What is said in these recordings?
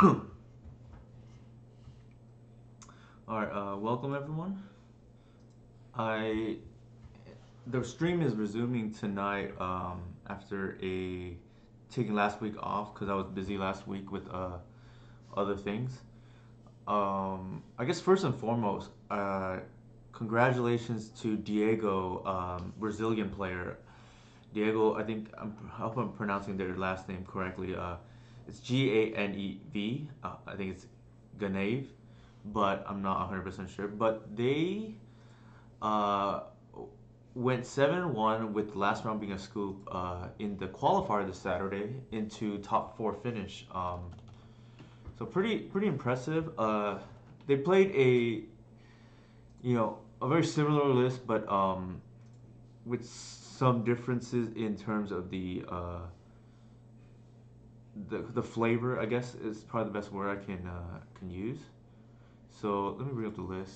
All right, welcome everyone. I The stream is resuming tonight after a taking last week off because I was busy last week with other things. I guess first and foremost, congratulations to Diego, Brazilian player. Diego, I hope I'm pronouncing their last name correctly. It's Ganev. I think it's Ganeve, but I'm not 100% sure. But they uh, went 7-1 with the last round being a scoop in the qualifier this Saturday into top four finish. So pretty impressive. They played a very similar list, but with some differences in terms of the flavor. I guess is probably the best word I can use. So let me bring up the list.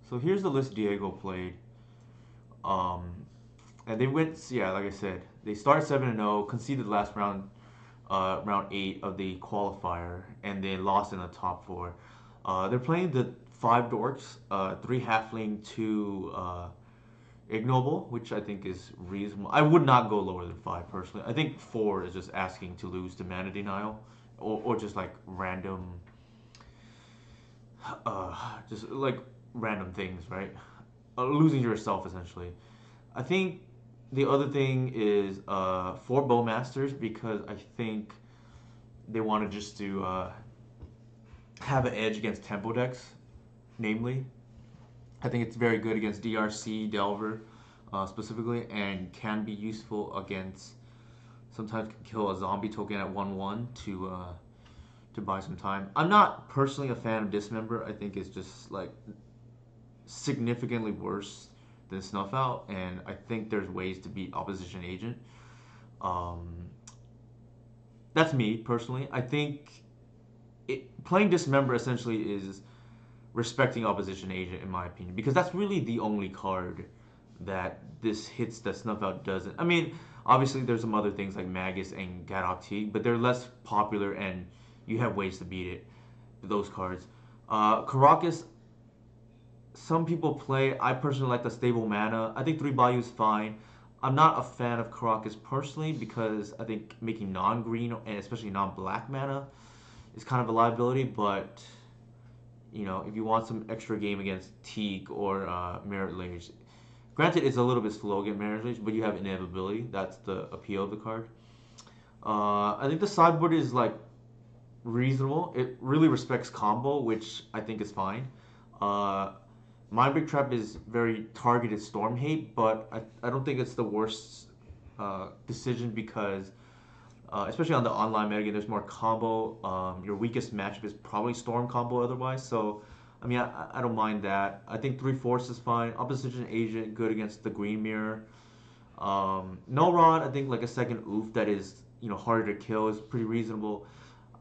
So here's the list Diego played. Um, and they went, yeah, like I said, they started 7-0, conceded last round, round eight of the qualifier, and they lost in the top four. They're playing the five dorks, three halfling, two ignoble, which I think is reasonable. I would not go lower than five personally. I think four is just asking to lose to mana denial, or just like just like random things, right? Losing yourself essentially. I think the other thing is for bowmasters because I think they wanted just to have an edge against tempo decks, namely. I think it's very good against DRC Delver specifically, and can be useful against. Sometimes can kill a zombie token at 1/1 to buy some time. I'm not personally a fan of Dismember. I think it's just like significantly worse than Snuff Out, and I think there's ways to beat Opposition Agent. Um, that's me personally. I think playing Dismember essentially is respecting Opposition Agent, in my opinion, because that's really the only card that this hits that Snuff Out doesn't. I mean, obviously there's some other things like Magus and Gadok Teague, but they're less popular, and you have ways to beat it. Those cards. Caracas, some people play. I personally like the stable mana. I think three Bayou is fine. I'm not a fan of Caracas personally because I think making non-green and especially non-black mana is kind of a liability. But if you want some extra game against Teague or Merit Lage, granted it's a little bit slow against Merit Lage, but you have inevitability. That's the appeal of the card. I think the sideboard is like reasonable. It really respects combo, which I think is fine. Uh, Mindbreak Trap is very targeted Storm Hate, but I don't think it's the worst decision because, especially on the online metagame, there's more combo. Your weakest matchup is probably Storm combo otherwise, so I mean, I don't mind that. I think 3 Force is fine. Opposition Agent, good against the Green Mirror. No Rod, I think like a second oof that is harder to kill is pretty reasonable.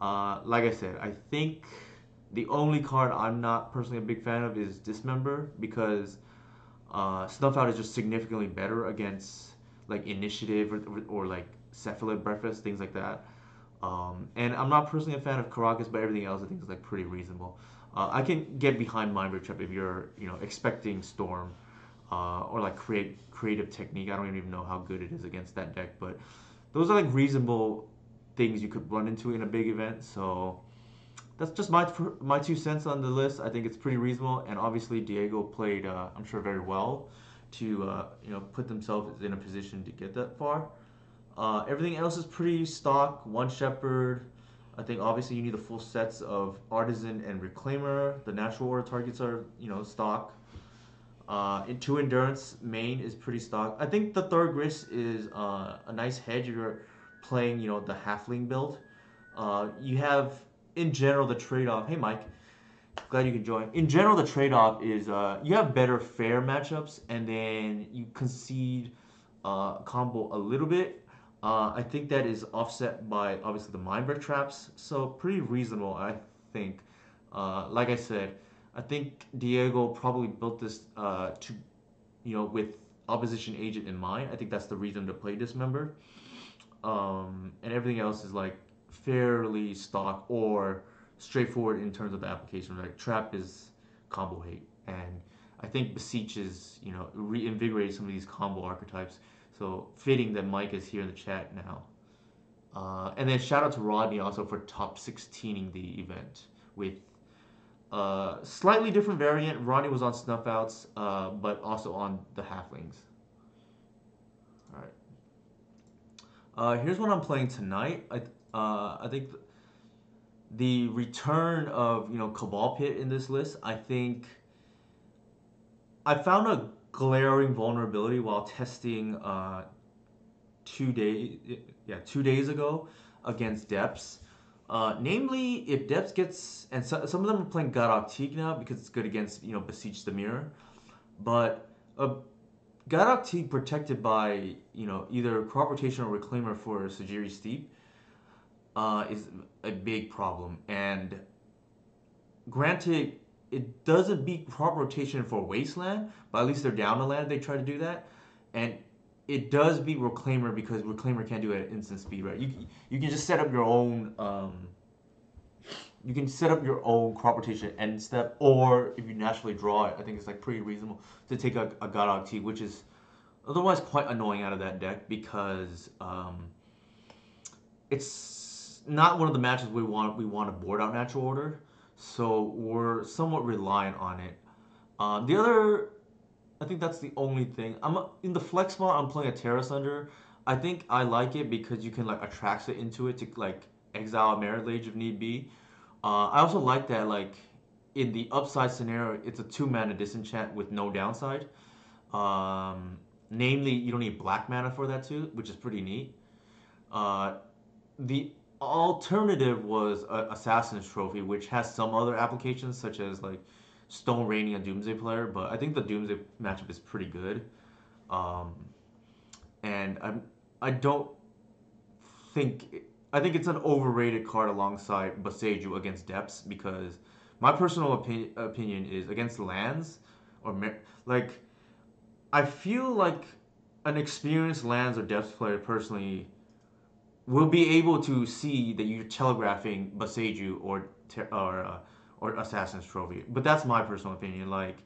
Like I said, I think the only card I'm not personally a big fan of is Dismember because Snuff Out is just significantly better against like Initiative or like Cephalid Breakfast, things like that. And I'm not personally a fan of Caracas, but everything else I think is like pretty reasonable. I can get behind Mind Trap if you're expecting Storm or like creative technique. I don't even know how good it is against that deck, but those are like reasonable things you could run into in a big event. So that's just my 2 cents on the list. I think it's pretty reasonable, and obviously Diego played, I'm sure, very well to put themselves in a position to get that far. Everything else is pretty stock. One Shepherd. I think obviously you need the full sets of Artisan and Reclaimer. The natural order targets are stock. In two endurance main is pretty stock. I think the third grist is a nice hedge if you're playing the halfling build. You have in general the trade off. Hey Mike, glad you can join. In general, the trade off is you have better fair matchups, and then you concede combo a little bit. I think that is offset by obviously the Mindbreak traps, so pretty reasonable, I think. Like I said, I think Diego probably built this with opposition agent in mind. I think that's the reason to play Dismember. And everything else is like fairly stock or straightforward in terms of the application. Like trap is combo hate, and I think beseech is reinvigorate some of these combo archetypes. So fitting that Mike is here in the chat now. And then shout out to Rodney also for top 16ing the event with slightly different variant. Rodney was on Snuffouts, but also on the Halflings. All right. Here's what I'm playing tonight. I think the return of Cabal Pit in this list. I think I found a glaring vulnerability while testing 2 days ago against Depths. Namely, if Depths gets, and some of them are playing Godok Teak now because it's good against Beseech the Mirror, but Godok Teak protected by either Crop Rotation or Reclaimer for Sajiri Steep is a big problem. And granted, it doesn't beat Crop Rotation for Wasteland, but at least they're down to land. They try to do that, and it does beat Reclaimer because Reclaimer can't do it at instant speed, right? You can just set up your own. You can set up your own Crop Rotation end step, or if you naturally draw it, I think it's like pretty reasonable to take a Godok Teak, which is otherwise quite annoying out of that deck because it's not one of the matches we want to board out natural order, so we're somewhat reliant on it. The other, I think that's the only thing. I'm in the flex spot. I'm playing a Terra Sunder. I think I like it because you can like attract it into it to like exile a Merit Lage if need be. I also like that like in the upside scenario, it's a 2-mana disenchant with no downside. Namely, you don't need black mana for that too, which is pretty neat. The alternative was Assassin's Trophy, which has some other applications such as like Stone Raining a Doomsday player, but I think the Doomsday matchup is pretty good. And I don't think I think it's an overrated card alongside Boseiju against Depths because my personal opinion is against lands like I feel like an experienced lands or Depths player personally will be able to see that you're telegraphing Boseiju or Assassin's Trophy. But that's my personal opinion. Like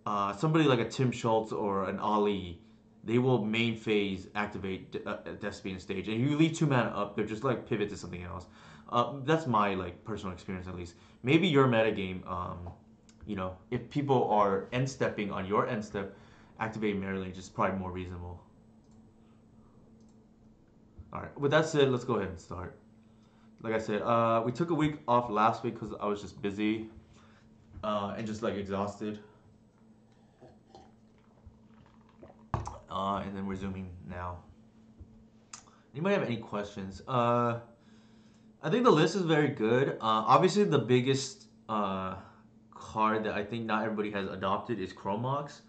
somebody like a Tim Schultz or an Ali, they will main phase activate Death Speed stage, and you leave 2 mana up. They're just like pivot to something else. That's my like personal experience at least. Maybe your metagame, if people are end stepping on your end step, activating Merit Lage is probably more reasonable. All right. With that said, let's go ahead and start. Like I said, we took a week off last week because I was just busy and just like exhausted. And then resuming now. Anybody have any questions? I think the list is very good. Obviously, the biggest card that I think not everybody has adopted is Chromox.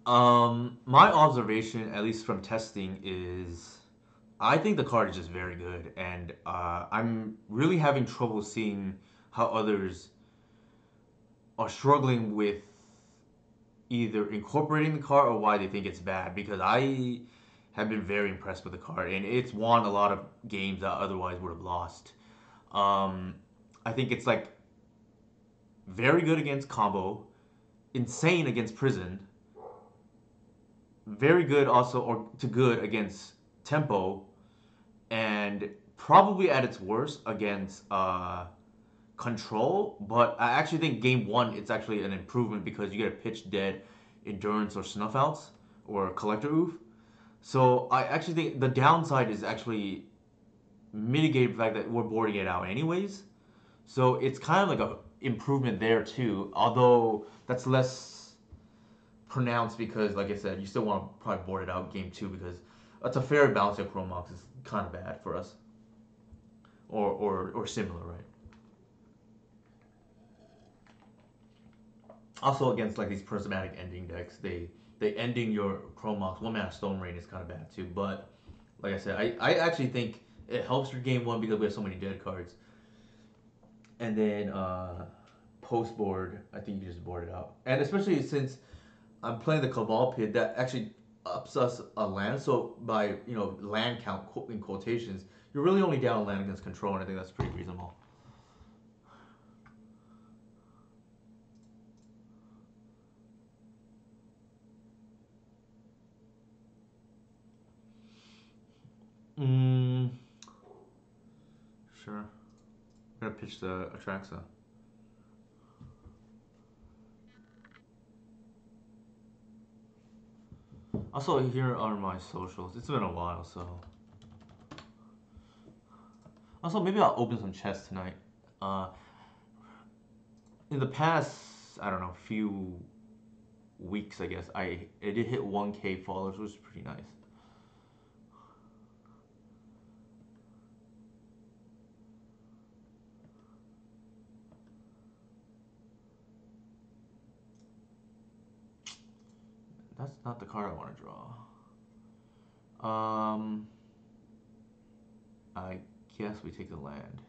My observation, at least from testing, is I think the card is just very good, and I'm really having trouble seeing how others are struggling with either incorporating the card or why they think it's bad, because I have been very impressed with the card, and it's won a lot of games that otherwise would have lost. I think it's like very good against combo, insane against prison, very good also or to good against tempo, and probably at its worst against control. But I actually think game 1 it's actually an improvement because you get a pitch dead endurance or snuffouts or collector oof. So I actually think the downside is actually mitigated the fact that we're boarding it out anyways. So it's kind of like a improvement there too, although that's less pronounced because, like I said, you still want to probably board it out game 2 because that's a fair balance of Chromox is kind of bad for us, or similar, right? Also against like these prismatic ending decks, they ending your Chromox 1-mana Stone Rain is kind of bad too. But like I said, I actually think it helps your game 1 because we have so many dead cards. And then post board, I think you just board it out. And especially since I'm playing the Cabal Pit, that actually ups us a land. So by land count in quotations, you're really only down a land against control, and I think that's pretty reasonable. Mm, sure. I'm gonna pitch the Atraxa. Also, here are my socials. It's been a while, so. Also, maybe I'll open some chests tonight. Uh, in the past, I don't know, few weeks, I guess, I did hit 1K followers, which is pretty nice. That's not the card I want to draw. I guess we take the land.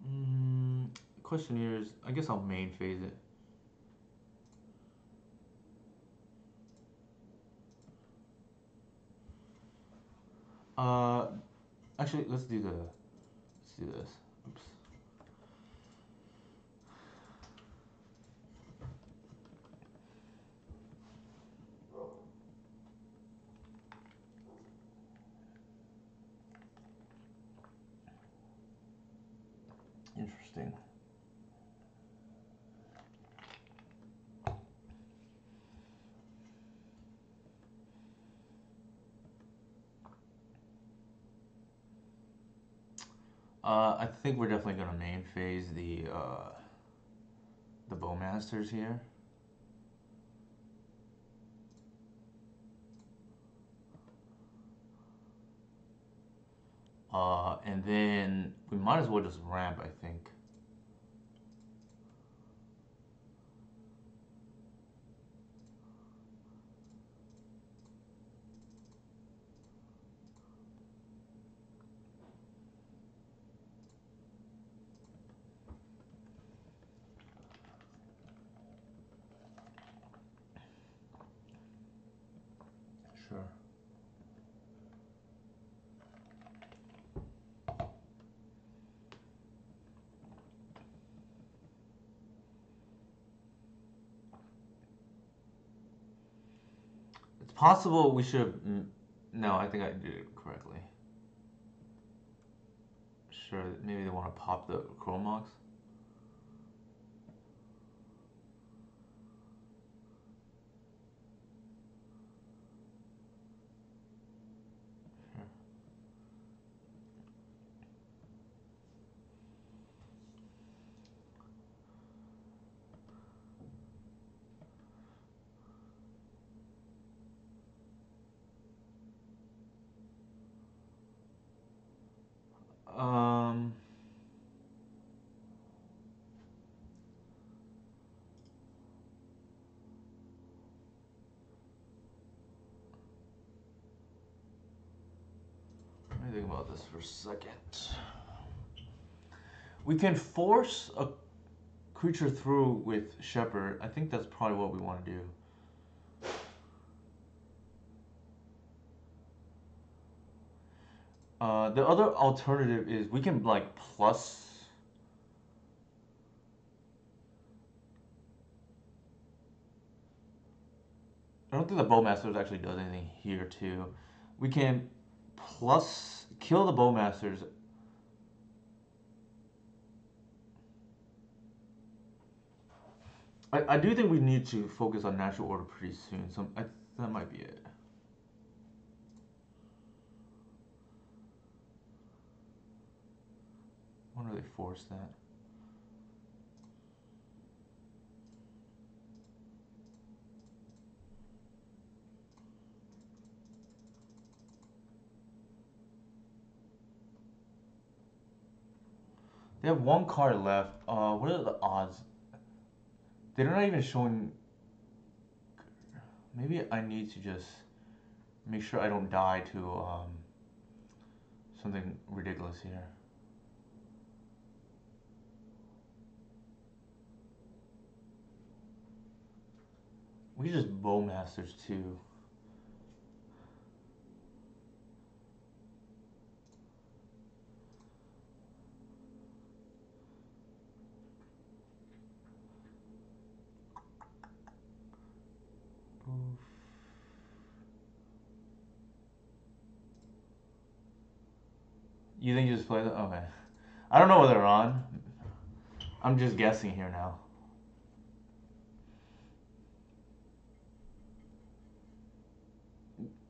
Mm, question here is, I guess I'll main phase it. Uh, actually, let's do this. Oops. Interesting. I think we're definitely gonna main phase the Bowmasters here. And then we might as well just ramp, I think. Sure. It's possible we should have. No, I think I did it correctly. Sure, maybe they want to pop the Chromox. Sure. Um, Let me think about this for a second. We can force a creature through with Shepherd. I think that's probably what we want to do. The other alternative is we can like plus. I don't think the Bowmasters actually does anything here too. We can plus kill the Bowmasters. I do think we need to focus on natural order pretty soon. So that might be it. I wonder if they force that. They have one card left. What are the odds? They're not even showing. Maybe I need to just make sure I don't die to something ridiculous here. We could just Bowmasters too. You think you just play them? Okay. I don't know what they're on. I'm just guessing here now.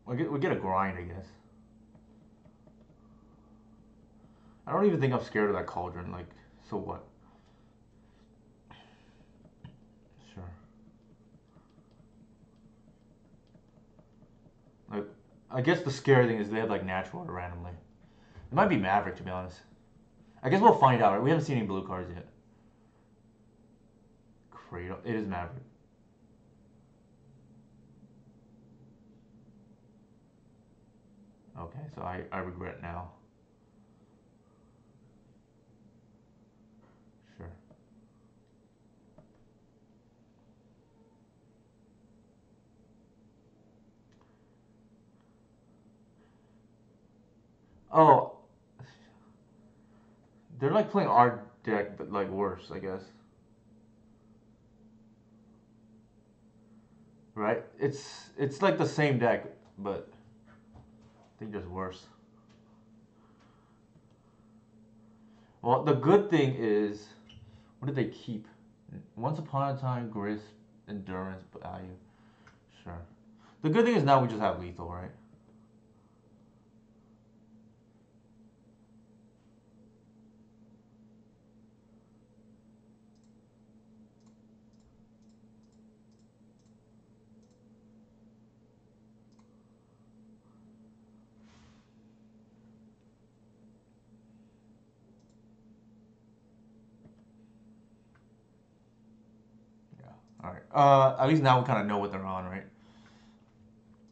We get a grind, I guess. I don't even think I'm scared of that cauldron. Like, so what? Sure. Like, I guess the scary thing is they have like natural order randomly. It might be Maverick, to be honest. I guess we'll find out. Right? We haven't seen any blue cards yet. Cradle. It is Maverick. Okay, so I regret now. Sure. Oh, they're like playing our deck, but like worse, I guess. Right? It's like the same deck, but I think just worse. Well, the good thing is, what did they keep? Once upon a time, grist, endurance, value. Sure. The good thing is now we just have lethal, right? Yeah. All right. At least now we kind of know what they're on, right?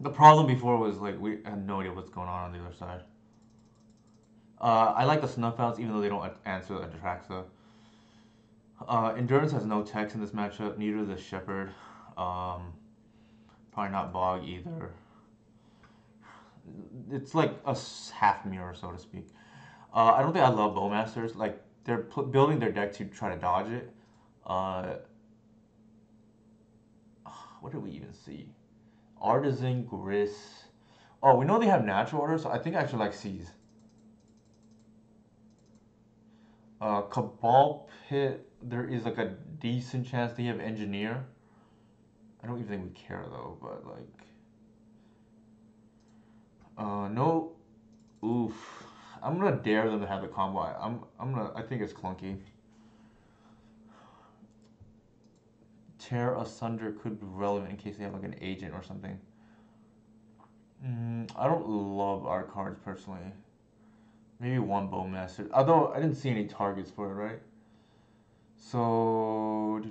The problem before was like we had no idea what's going on the other side. I like the snuff outs even though they don't answer Atraxa. Endurance has no text in this matchup. Neither does Shepherd. Probably not Bog either. It's like a half mirror, so to speak. I don't think I love Bowmasters. Like they're building their deck to try to dodge it. Uh, what did we even see? Artisan, Gris. Oh, we know they have natural order, so I think I actually like C's. Cabal Pit, there is like a decent chance they have Engineer. I don't even think we care though, but like. No. Oof. I'm gonna dare them to have the combo. I think it's clunky. Tear Asunder could be relevant in case they have like an agent or something. I don't love our cards personally. Maybe one Bowmaster. Although I didn't see any targets for it, right? So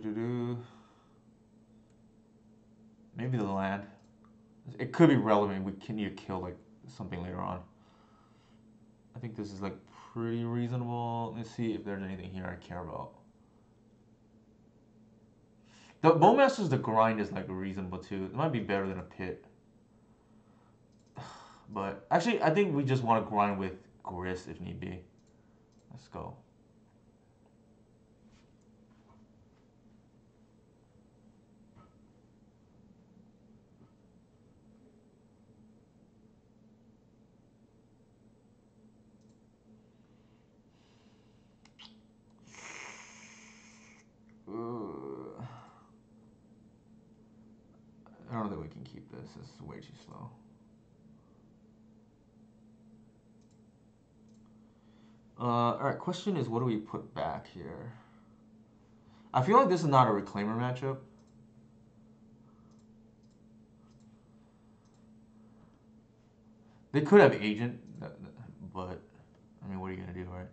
maybe the land. It could be relevant. We can need to kill like something later on. I think this is like pretty reasonable. Let's see if there's anything here I care about. The Bowmasters, the grind is like reasonable too. It might be better than a pit. But actually, I think we just want to grind with Grist if need be. Let's go. I don't think we can keep this. This is way too slow. Alright, question is what do we put back here? I feel like this is not a Reclaimer matchup. They could have Agent, but I mean, what are you going to do, right?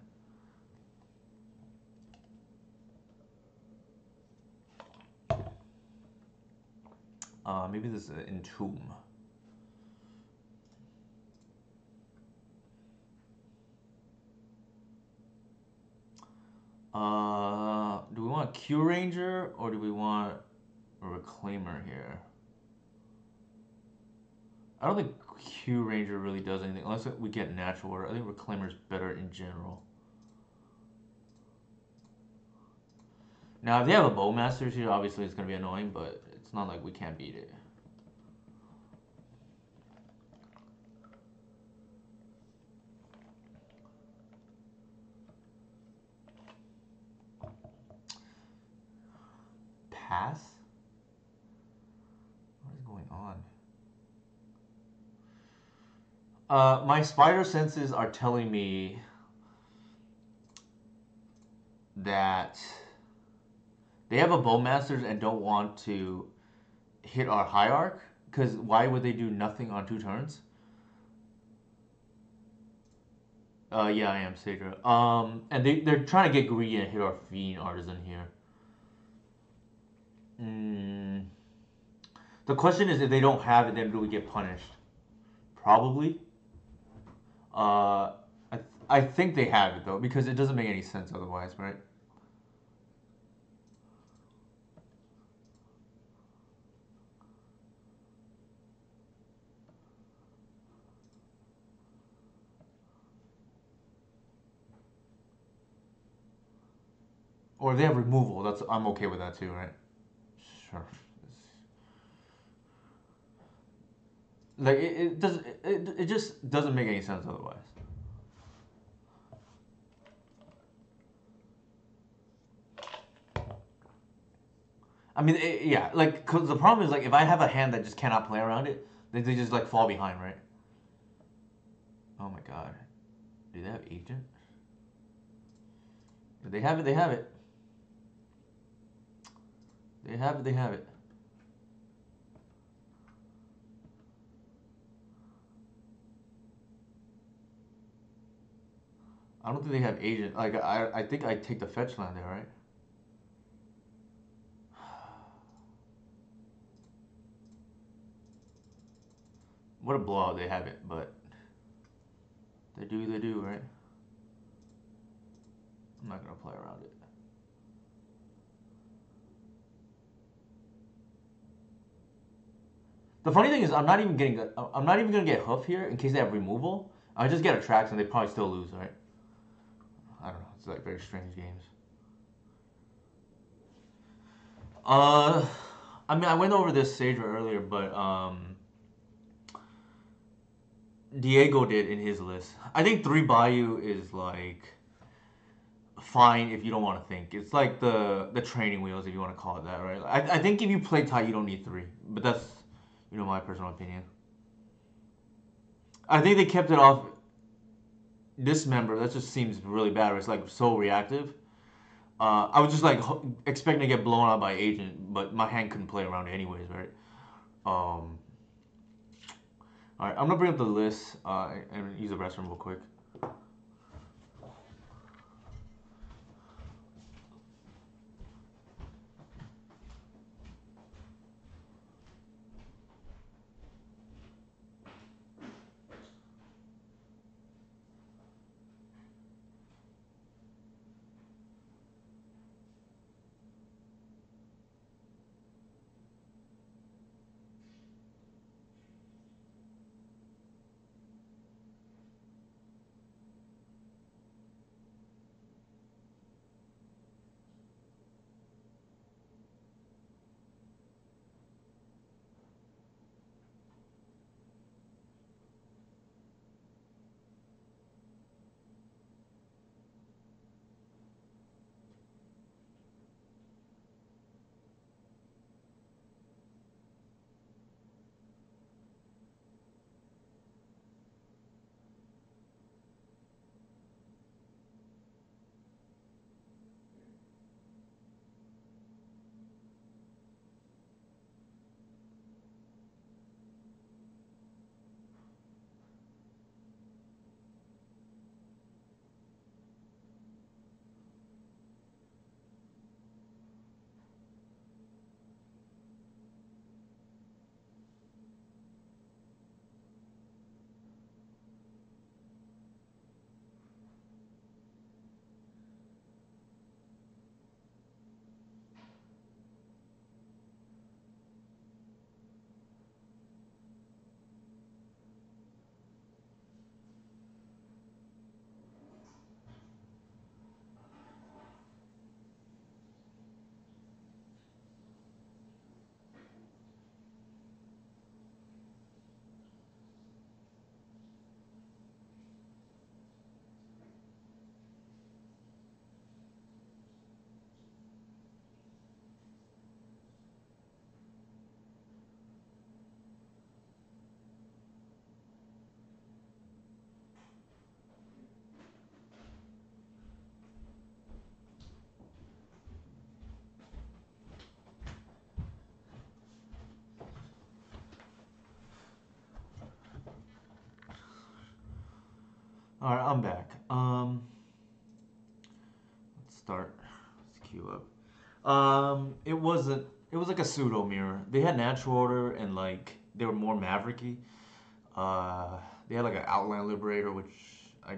Maybe this is an Entomb. Do we want Q Ranger or do we want a Reclaimer here? I don't think Q Ranger really does anything unless we get natural order. I think Reclaimer is better in general. Now, if they have a Bowmasters here, obviously it's going to be annoying, but it's not like we can't beat it. My spider senses are telling me that they have a bowmasters and don't want to hit our hierarch. Because why would they do nothing on 2 turns? Yeah, I am Sadra. And they're trying to get greedy and hit our fiend artisan here. Mm. The question is, if they don't have it, then do we get punished? Probably. I think they have it though, because it doesn't make any sense otherwise, right? Or if they have removal, that's I'm okay with that too, right? Sure. Like it does it just doesn't make any sense otherwise. I mean, yeah, like cause the problem is like if I have a hand that just cannot play around it, then they just like fall behind, right? Oh my god, do they have agent? If they have it. They have it. They have it. They have it. I don't think they have agent. Like I think I take the fetch land there, right? What a blowout they have it, but they do, right? I'm not gonna play around it. The funny thing is, I'm not even gonna get hoof here in case they have removal. I just get attracts and they probably still lose, right? I don't know. It's like very strange games. Uh, I mean, I went over this Sage earlier, but Diego did in his list. I think 3 Bayou is like fine if you don't want to think. It's like the training wheels if you want to call it that, right? I think if you play tight, you don't need 3, but that's my personal opinion. I think they kept it off Dismember. That just seems really bad. It's like so reactive. I was just like expecting to get blown out by agent, but my hand couldn't play around it anyways, right? All right, I'm gonna bring up the list and use the restroom real quick. All right, I'm back. Let's start. Let's queue up. It wasn't. It was like a pseudo mirror. They had natural order and like they were more mavericky. Uh, they had like an outland liberator, which I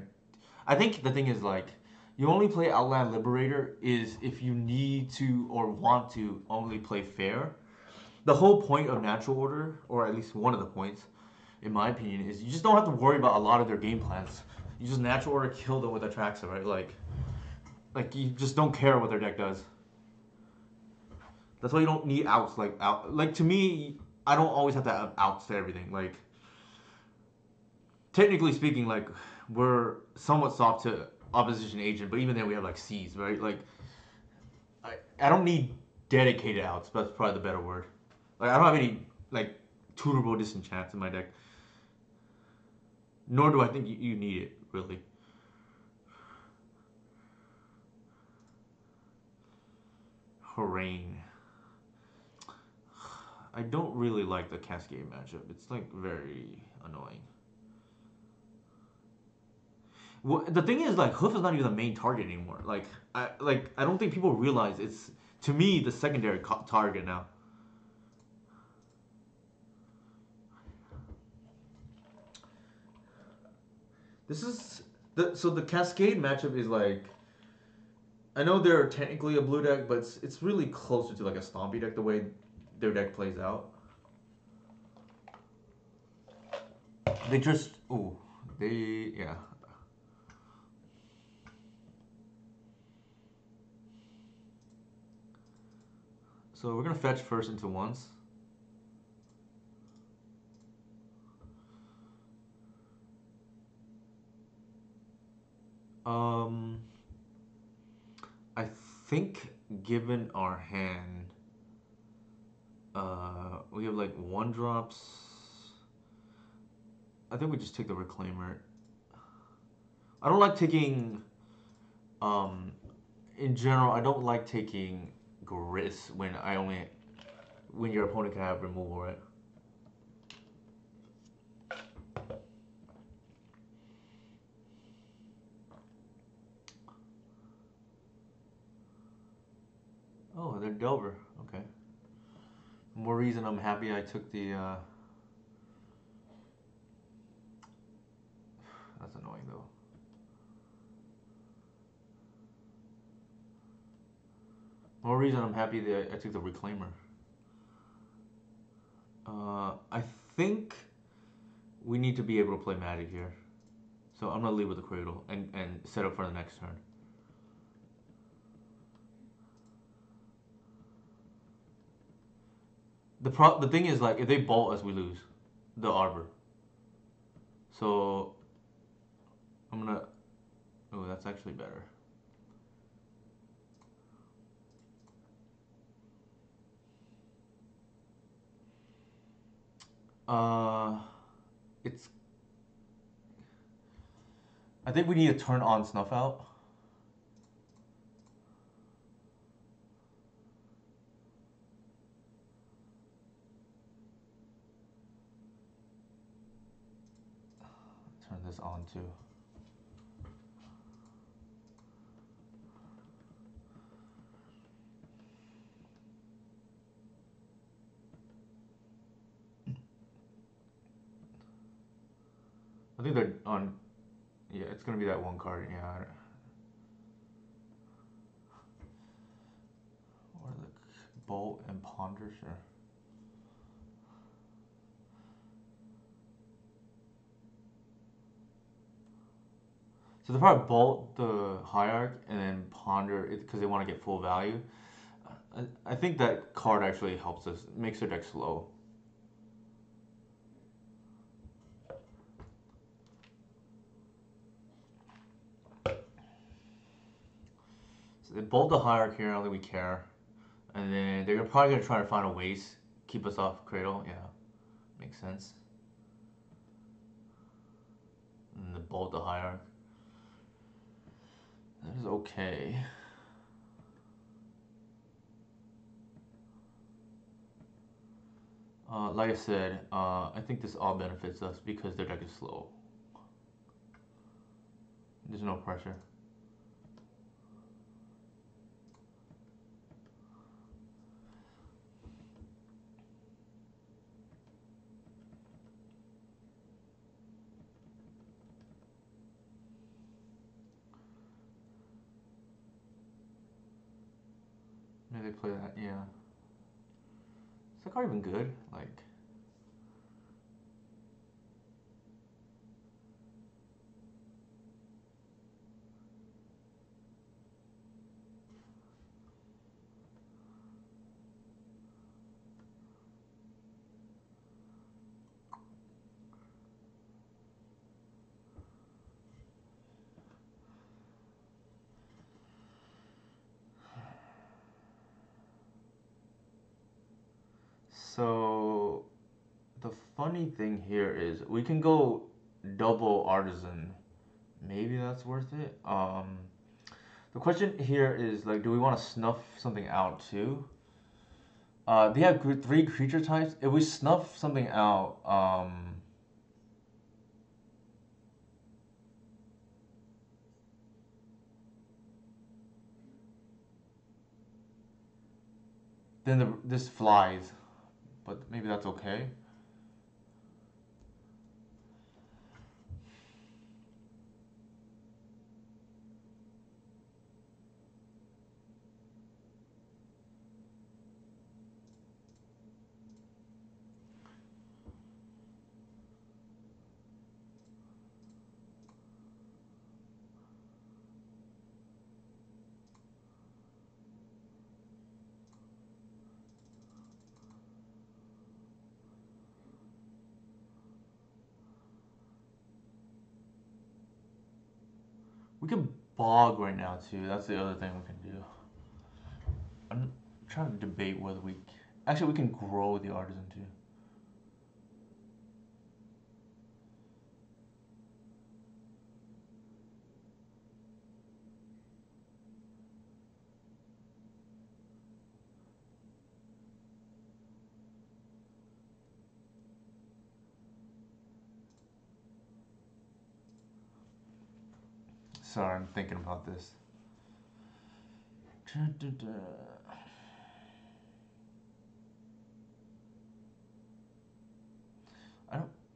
I think the thing is like you only play Outland Liberator is if you need to or want to only play fair. The whole point of Natural Order, or at least one of the points, in my opinion, is you just don't have to worry about a lot of their game plans. You just Natural Order kill them with Atraxa, right? Like you just don't care what their deck does. That's why you don't need outs like out. Like to me, I don't always have to have outs to everything. Like technically speaking, like we're somewhat soft to opposition agent, but even then we have like C's, right? Like I don't need dedicated outs. That's probably the better word. Like I don't have any like tunable disenchants in my deck. Nor do I think you need it really. Harain. I don't really like the Cascade matchup. It's like very annoying. Well, the thing is, like, Hoof is not even the main target anymore. I don't think people realize it's to me the secondary target now. This is the Cascade matchup is like I know they're technically a blue deck, but it's really closer to like a Stompy deck the way their deck plays out. They just oh they yeah. So we're gonna fetch first into once. Um, I think given our hand, we have like one drops. I think we just take the reclaimer. I don't like taking, um, in general, I don't like taking Gris when your opponent can have removal, right? Oh, they're Delver. Okay. More reason I'm happy I took the. That's annoying though. More reason I'm happy that I took the reclaimer. I think we need to be able to play Magic here. So I'm gonna leave with the Cradle and set up for the next turn. The thing is like if they bolt us, we lose the Arbor. So I'm gonna. Oh, that's actually better. Uh, it's. I think we need to turn on Snuff Out. Turn this on too. I think they're on. Yeah, it's gonna be that one card. Yeah. Or the Bolt and Ponder, sure. So they probably bolt the Hierarch and then ponder it because they want to get full value. I think that card actually helps us, it makes their deck slow. So they bolt the Hierarch here, I don't think we care. And then they're probably going to try to find a ways, keep us off Cradle. Yeah, makes sense. And the bolt the Hierarch. That is okay. Like I said, I think this all benefits us because their deck is slow. There's no pressure. Maybe they play that, yeah. Is that card even good? Like, so the funny thing here is we can go double artisan. Maybe that's worth it. The question here is like, do we want to snuff something out too? They have three creature types. If we snuff something out, then this flies. But maybe that's okay. We can bog right now too. That's the other thing we can do. I'm trying to debate whether we... Actually, we can grow the artisan too. Sorry, I'm thinking about this.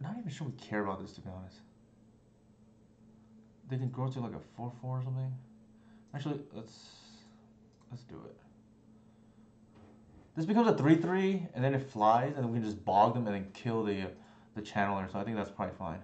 Not even sure we care about this, to be honest. They can grow to like a 4/4 or something. Actually, let's do it. This becomes a 3/3, and then it flies, and then we can just bog them and then kill the channeler. So I think that's probably fine.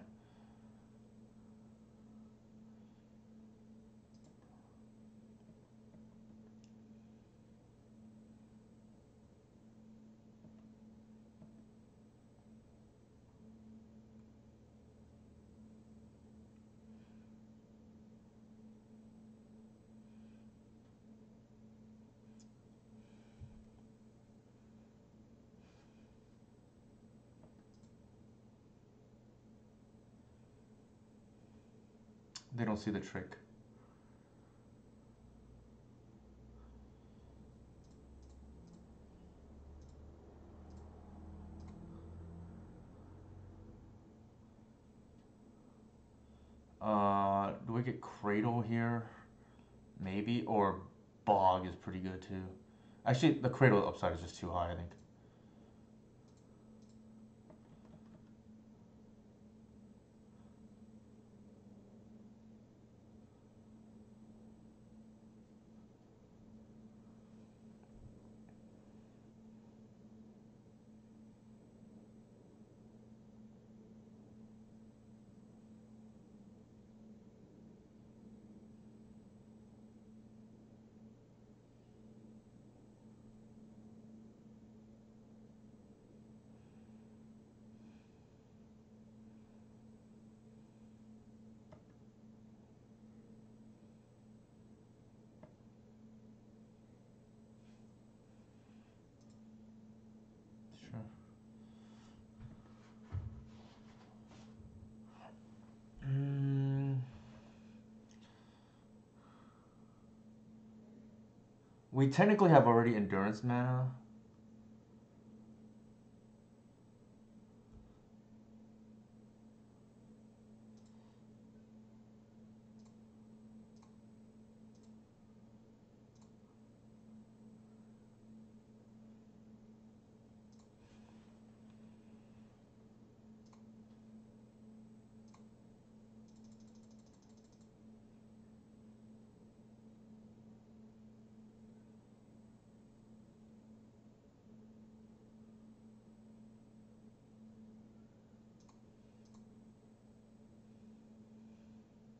They don't see the trick. Do we get Cradle here? Maybe, or Bog is pretty good too. Actually, the Cradle upside is just too high, I think. Sure. We technically have already endurance mana.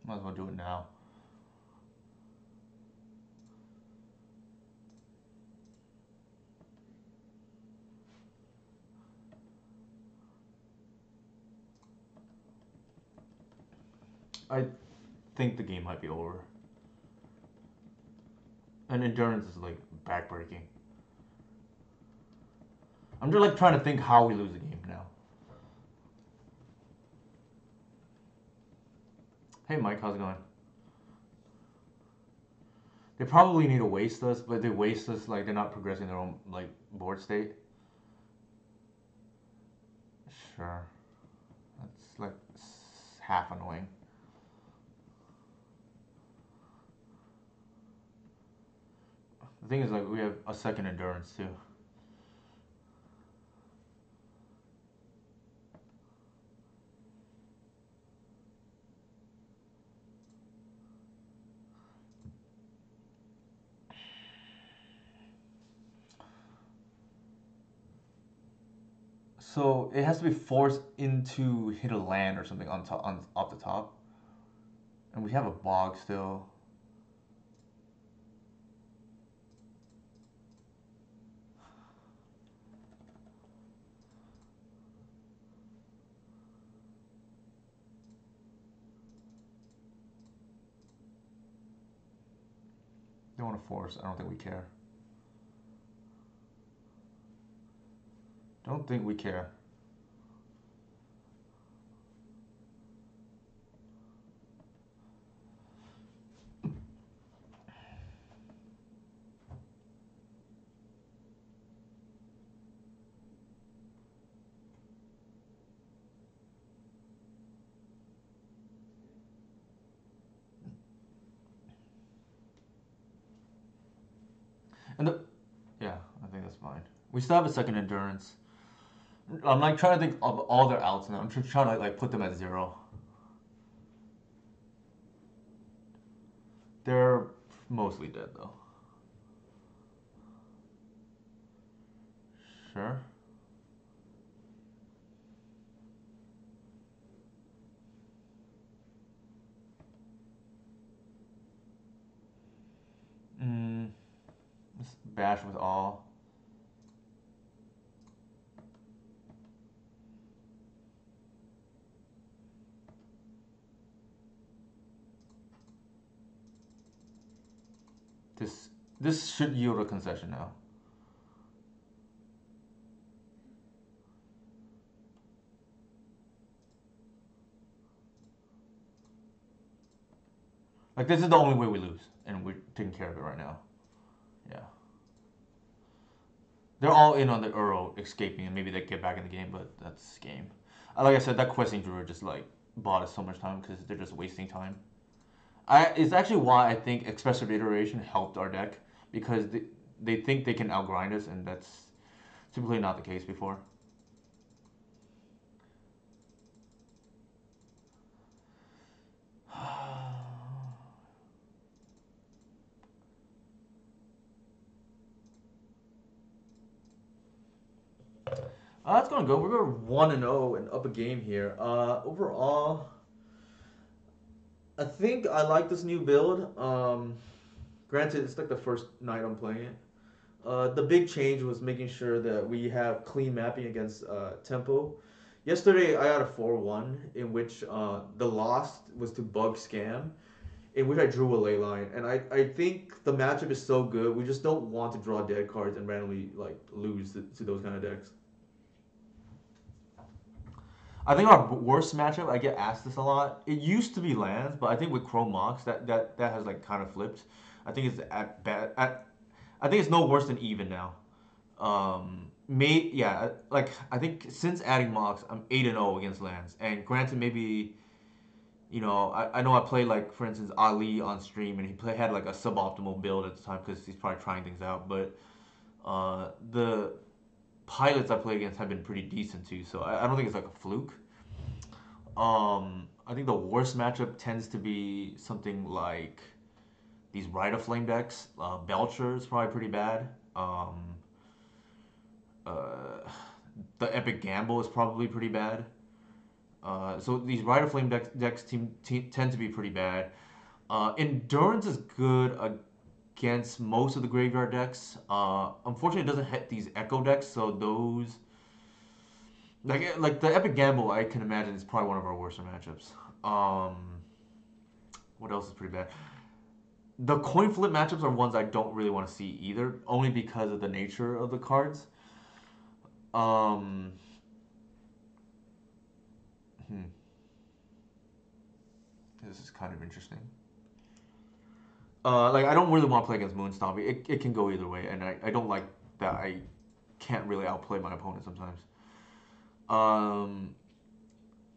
Might as well do it now. I think the game might be over. And endurance is like backbreaking. I'm just like trying to think how we lose the game now. Hey Mike, how's it going? They probably need to waste us, but they waste us like they're not progressing their own like board state. Sure, that's like half annoying. The thing is like we have a second endurance too. So it has to be forced into hit a land or something on top on off the top. And we have a bog still. They want to force. I don't think we care. Don't think we care. And the yeah, I think that's fine. We still have a second endurance. I'm like trying to think of all their outs now. I'm just trying to like put them at 0. They're mostly dead though. Sure. Mm, let's bash with all. This this should yield a concession now. Like this is the only way we lose, and we're taking care of it right now. Yeah. They're all in on the Earl escaping, and maybe they get back in the game, but that's game. Like I said, that questing druid just like bought us so much time because they're just wasting time. It's actually why I think expressive iteration helped our deck because they think they can outgrind us, and that's typically not the case before. That's gonna go. We're going 1-0 and up a game here. Overall, I think I like this new build. Granted, it's like the first night I'm playing it. The big change was making sure that we have clean mapping against tempo. Yesterday, I had a 4-1 in which the loss was to bug scam, in which I drew a ley line. And I think the matchup is so good, we just don't want to draw dead cards and randomly like lose to those kind of decks. I think our worst matchup, I get asked this a lot. It used to be lands, but I think with Chrome Mox, that has like kind of flipped. I think it's at bad. I think it's no worse than even now. Yeah, like I think since adding Mox, I'm 8-0 against lands. And granted, maybe I know I played like for instance Ali on stream, and had like a suboptimal build at the time because he's probably trying things out. But the pilots I play against have been pretty decent too, so I don't think it's like a fluke. I think the worst matchup tends to be something like these Rite of Flame decks. Belcher is probably pretty bad. Uh, the Epic Gamble is probably pretty bad. So these Rider Flame decks tend to be pretty bad. Endurance is good against most of the graveyard decks. Unfortunately, it doesn't hit these Echo decks, so those like the Epic Gamble, I can imagine is probably one of our worst matchups. Um, what else is pretty bad? The coin flip matchups are ones I don't really want to see either, only because of the nature of the cards. Um, hmm, this is kind of interesting. Like I don't really want to play against Moonstomp. It can go either way, and I don't like that I can't really outplay my opponent sometimes. Um,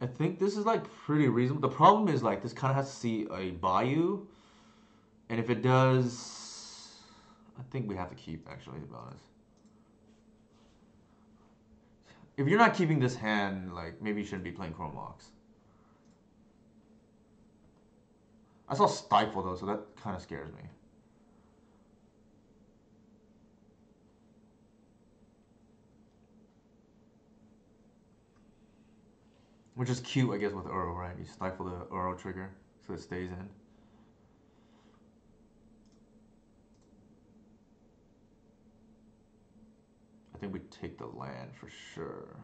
I think this is like pretty reasonable. The problem is like this kind of has to see a Bayou, and if it does, I think we have to keep actually, to be honest. If you're not keeping this hand, like maybe you shouldn't be playing Chrome Locks. I saw Stifle though, so that kind of scares me. Which is cute, I guess, with Uro, right? You stifle the Uro trigger so it stays in. I think we take the land for sure.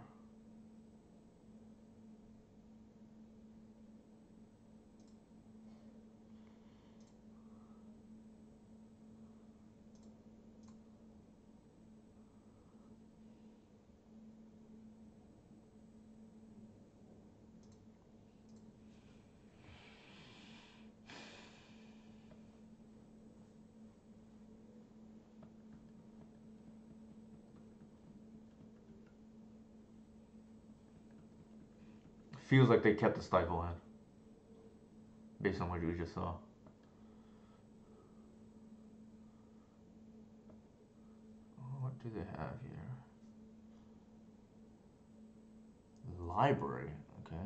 Feels like they kept the stifle in, based on what we just saw. What do they have here? Library, okay.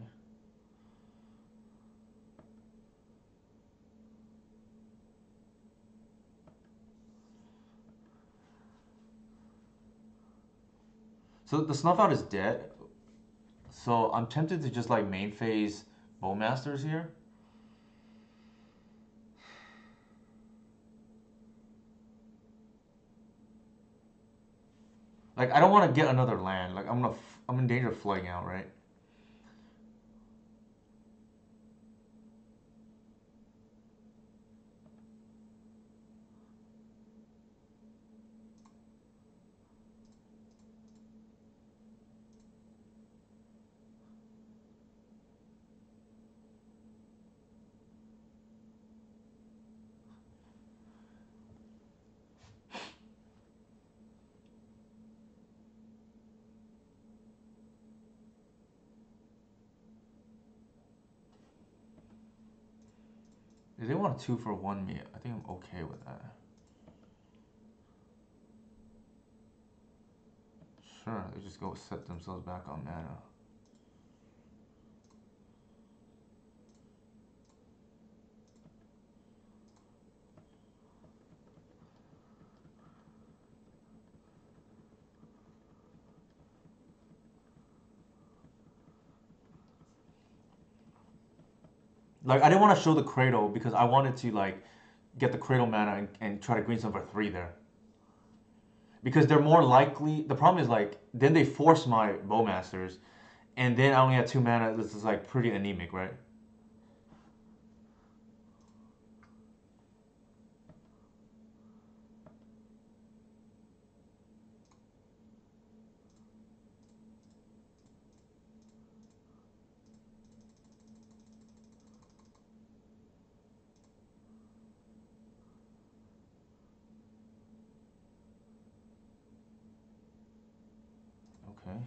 So the snuff out is dead. So I'm tempted to just like main phase Bowmasters here. Like I don't want to get another land. Like I'm in danger of flooding out, right? If they want a 2-for-1 me, I think I'm okay with that. Sure, they just go set themselves back on mana. Like I didn't want to show the Cradle because I wanted to like get the Cradle mana and try to green some for 3 there. Because they're more likely. The problem is like then they force my Bowmasters, and then I only have 2 mana. This is like pretty anemic, right? Okay.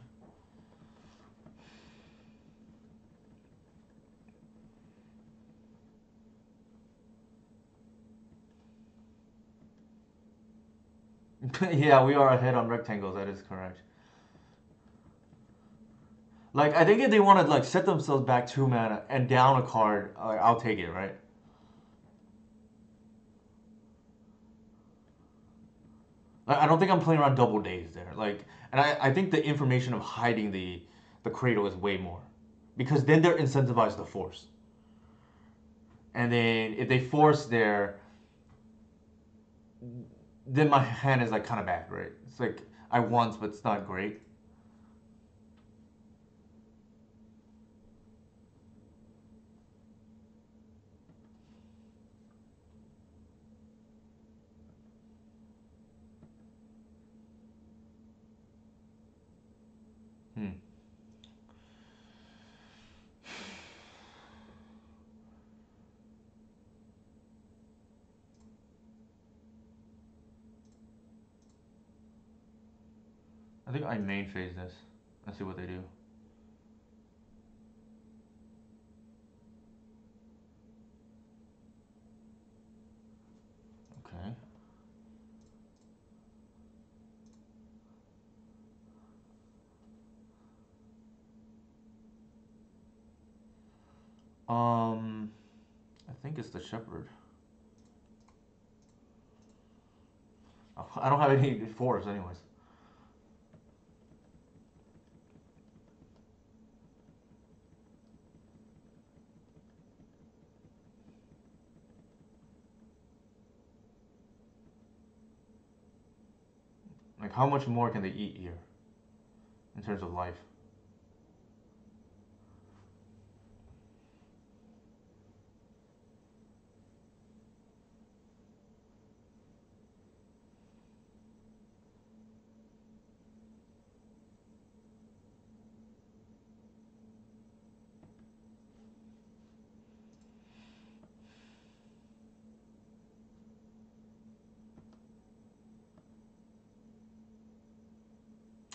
Yeah, we are ahead on rectangles. That is correct. Like I think if they want to like set themselves back 2 mana and down a card, like, I'll take it, right? Like, I don't think I'm playing around double days there. Like, and I think the information of hiding the Cradle is way more. because then they're incentivized to force. And then if they force there, then my hand is like kind of bad, right? It's like I won, but it's not great. Hmm. I think I main phase this. Let's see what they do. Okay. Um, I think it's the shepherd. Oh, I don't have any fours, anyways. Like, how much more can they eat here in terms of life?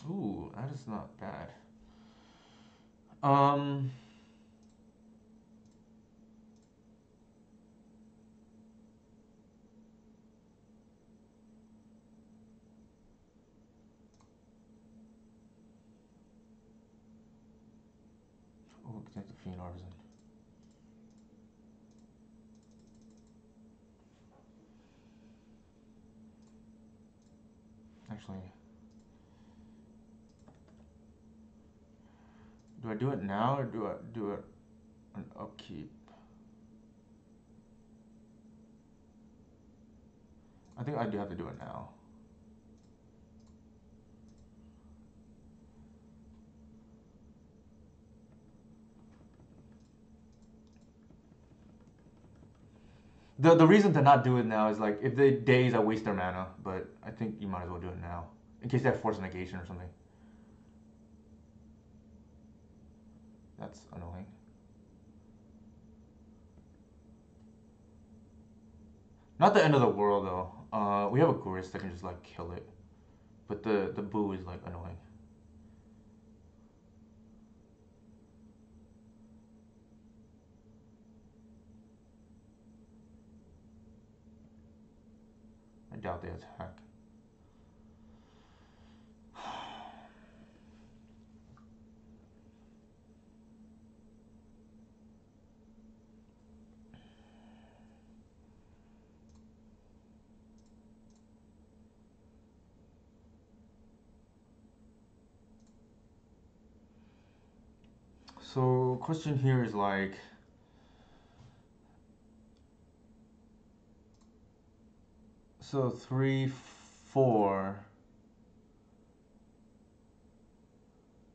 Ooh, that is not bad. Um, oh, take the Fiend Artisan. Actually, do I do it now or do I do it an upkeep? I think I do have to do it now. The reason to not do it now is like if they daze, I waste their mana. But I think you might as well do it now in case they have force negation or something. That's annoying. Not the end of the world though. We have a Grist that can just like kill it, but the boo is like annoying. I doubt they attack. So question here is like, so 3, 4.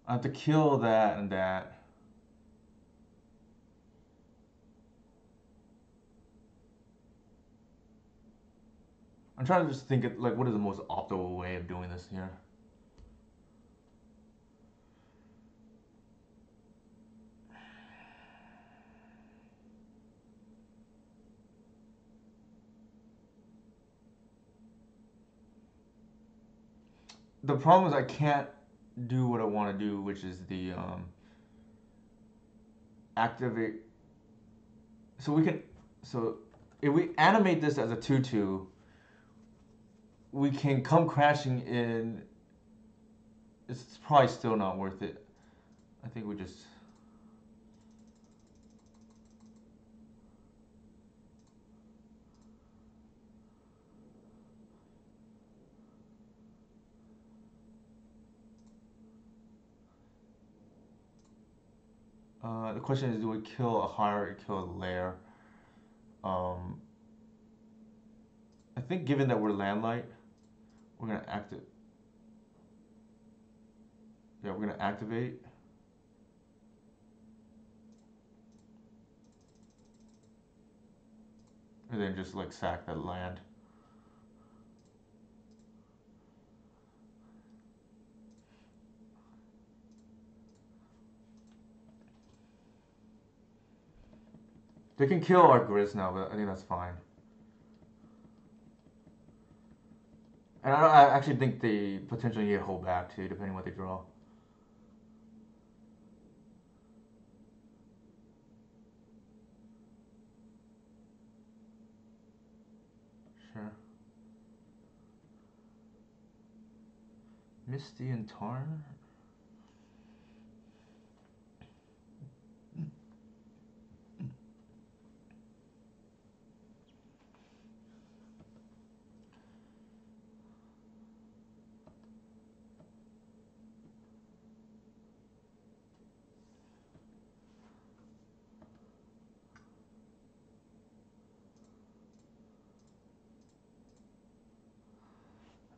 I have to kill that and that. I'm trying to just think of like what is the most optimal way of doing this here. The problem is I can't do what I want to do, which is the activate. So we can, so if we animate this as a 2/2, we can come crashing in. It's probably still not worth it. I think we just. The question is, do we kill a higher or kill a lair? Um, I think given that we're landlight, we're gonna active. Yeah, we're gonna activate. And then just like sack that land. They can kill our Grizz now, but I think that's fine. And I actually think they potentially need to hold back too, depending on what they draw. Sure. Misty and Tarn?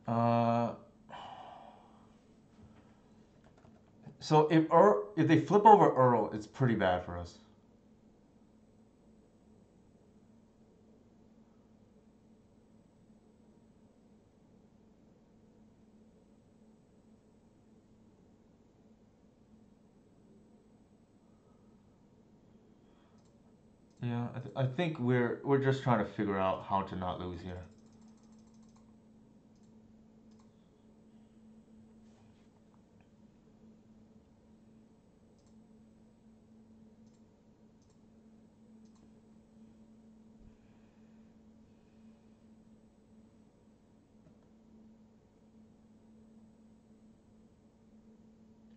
Uh, so if they flip over Earl, it's pretty bad for us. Yeah, I think we're just trying to figure out how to not lose here.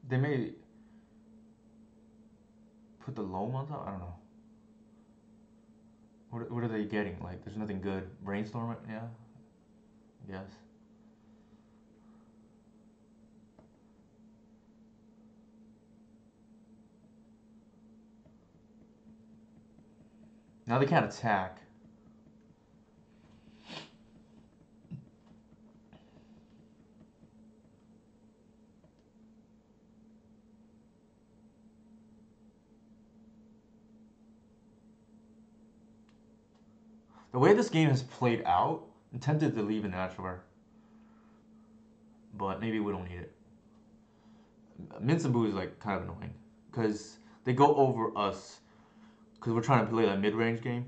They may put the loam on top. I don't know. What are they getting? Like, there's nothing good. Brainstorm it. Yeah. Yes. Now they can't attack. The way this game has played out, I'm tempted to leave an Ashlar, but maybe we don't need it. Mince and Boo is like kind of annoying because they go over us because we're trying to play that mid-range game.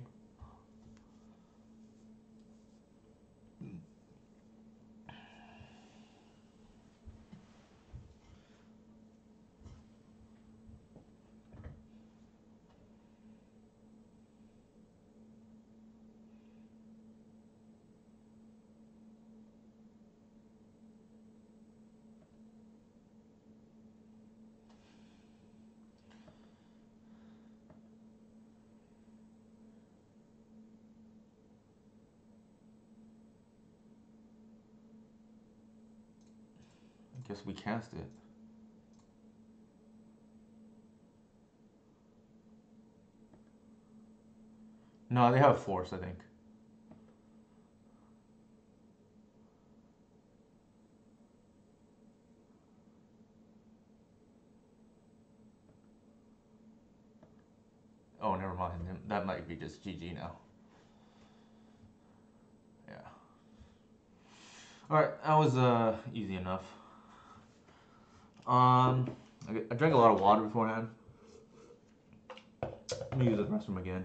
I guess we cast it. No, they have force, I think. Oh, never mind. That might be just GG now. Yeah. All right, that was easy enough. I drank a lot of water beforehand. Let me use the restroom again.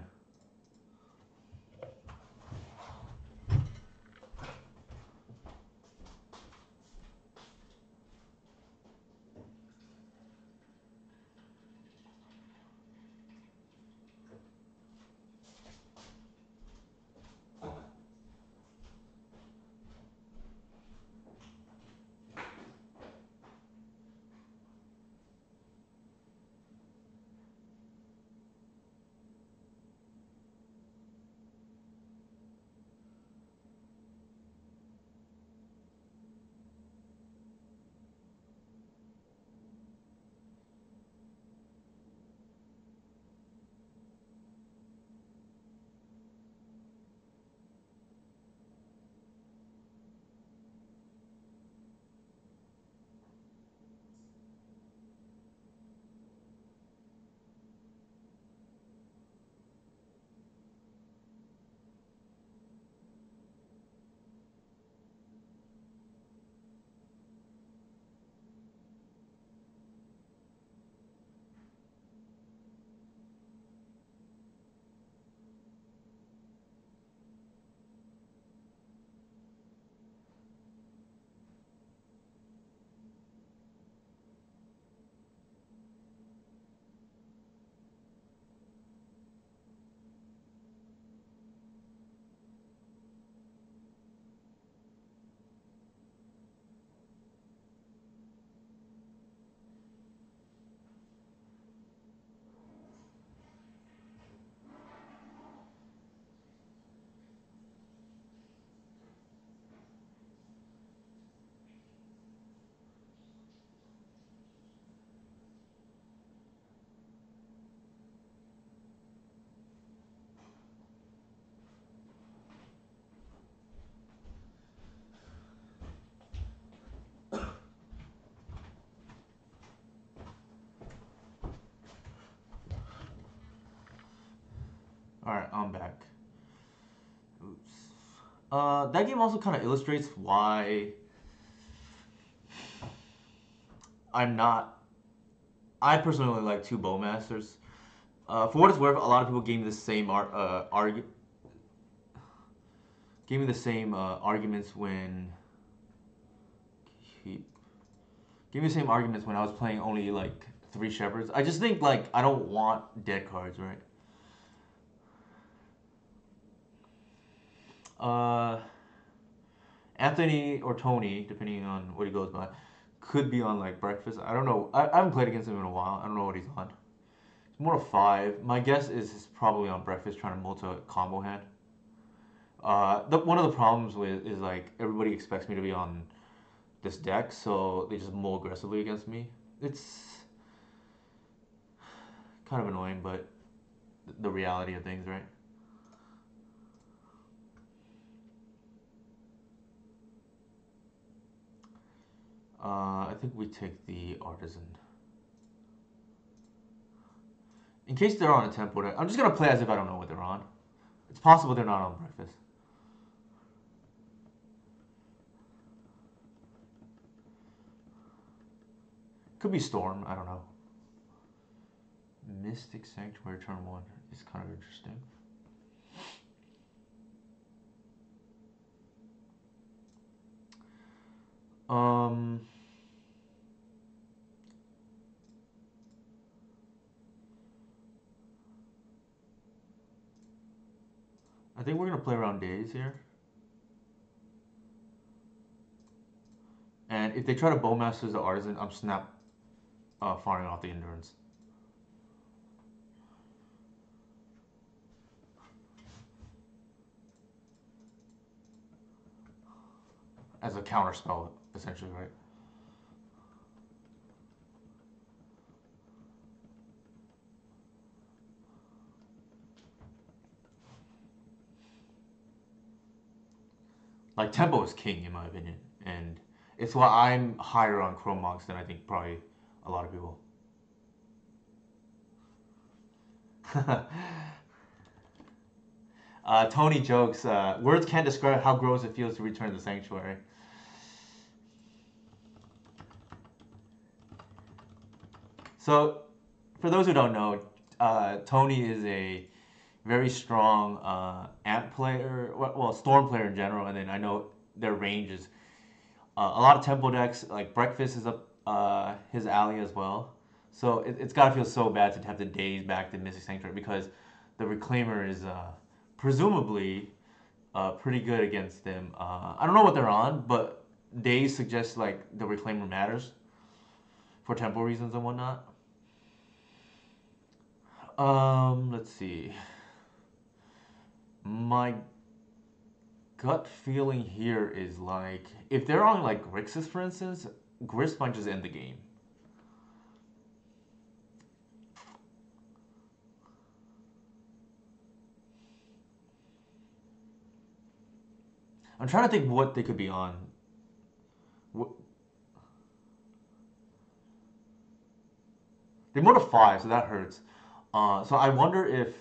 Alright, I'm back. Oops. That game also kind of illustrates why I'm not. I personally only like two bowmasters. For what it's worth, a lot of people gave me the same arguments when he gave me the same arguments when I was playing only like three shepherds. I just think like I don't want dead cards, right? Uh, Anthony or Tony, depending on what he goes by, could be on like breakfast. I don't know. I haven't played against him in a while. I don't know what he's on. It's more of five. My guess is he's probably on breakfast trying to multi combo hand. One of the problems with is like everybody expects me to be on this deck, so they just mull aggressively against me. It's kind of annoying, but the reality of things, right? I think we take the artisan. In case they're on a tempo deck, I'm just gonna play as if I don't know what they're on. It's possible they're not on breakfast. Could be Storm, I don't know. Mystic Sanctuary turn one is kind of interesting. Um, I think we're gonna play around days here. And if they try to bowmaster the artisan, I'm snap firing off the endurance. As a counter spell, essentially, right? Like tempo is king in my opinion, and it's why I'm higher on Chrome Monks than I think probably a lot of people. Tony jokes, words can't describe how gross it feels to return to the sanctuary. So, for those who don't know, Tony is a very strong amp player, well, storm player in general, and then I know their range is a lot of tempo decks. Like Breakfast is up his alley as well. So it's got to feel so bad to have to daze back to Mystic Sanctuary because the Reclaimer is presumably pretty good against them. I don't know what they're on, but daze suggests like the Reclaimer matters for tempo reasons and whatnot. Let's see. My gut feeling here is like if they're on like Grixis, for instance, Grist might just end the game. I'm trying to think what they could be on. They're more to five, so that hurts. So I wonder if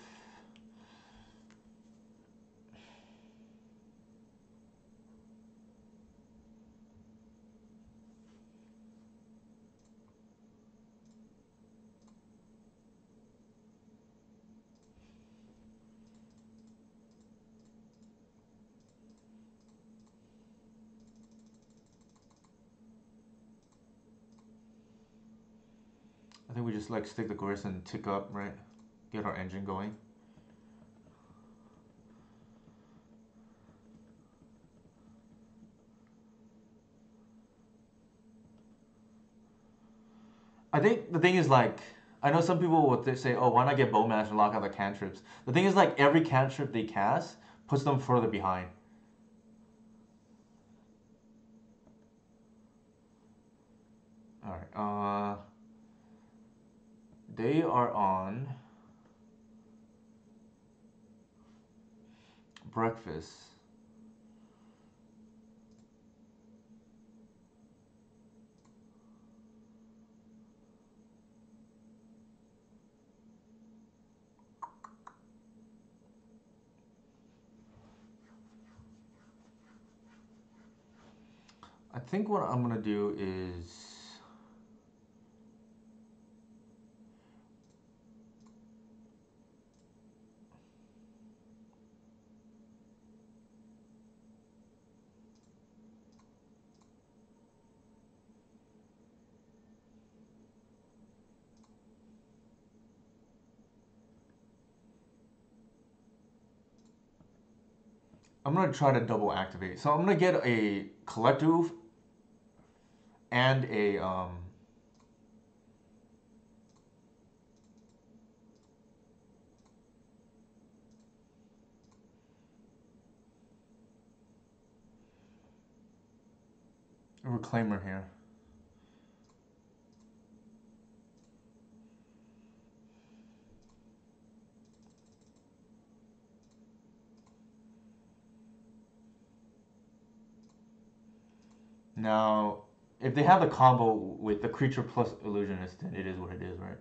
I think we just like stick the Grist and tick up, right? Get our engine going. I think the thing is like I know some people would say, "Oh, why not get Bowmaster and lock out the cantrips?" The thing is like every cantrip they cast puts them further behind. All right. They are on Breakfast. I think what I'm gonna do is I'm gonna try to double activate. So I'm gonna get a collective and a reclaimer here. Now, if they have the combo with the creature plus illusionist, then it is what it is, right?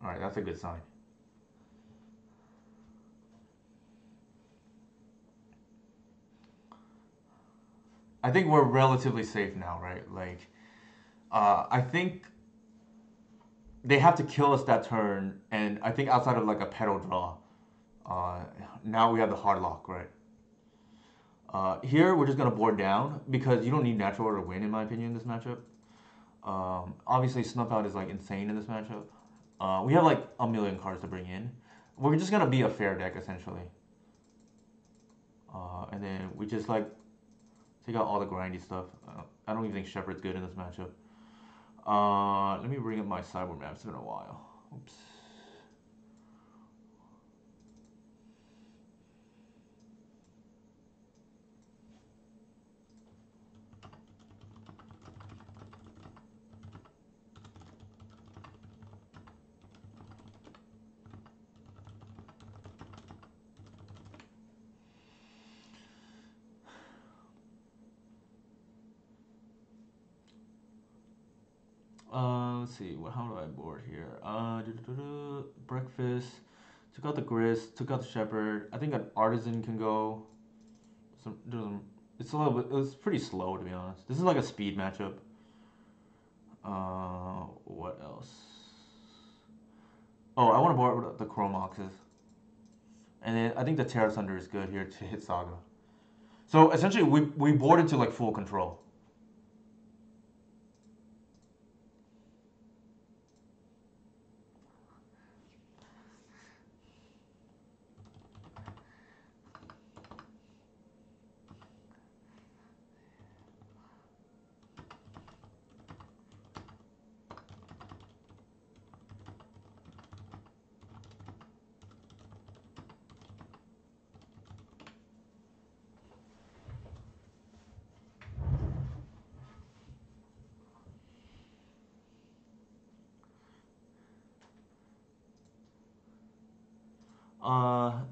All right, that's a good sign. I think we're relatively safe now, right? Like, I think they have to kill us that turn, and I think outside of like a pedal draw, uh, now we have the hard lock, right? Here we're just gonna board down because you don't need natural order to win, in my opinion, in this matchup. Obviously, Snuff Out is like insane in this matchup. We have like a million cards to bring in. We're just gonna be a fair deck essentially, and then we just like take out all the grindy stuff. I don't even think Shepherd's good in this matchup. Let me bring up my sideboard map. It's been a while. Oops. Let's see. How do I board here? Breakfast. Took out the grist. Took out the shepherd. I think an artisan can go. It's a little bit. It's pretty slow to be honest. This is like a speed matchup. What else? Oh, I want to board the Chromoxes. And then I think the Terra Thunder is good here to hit Saga. So essentially, we board into like full control.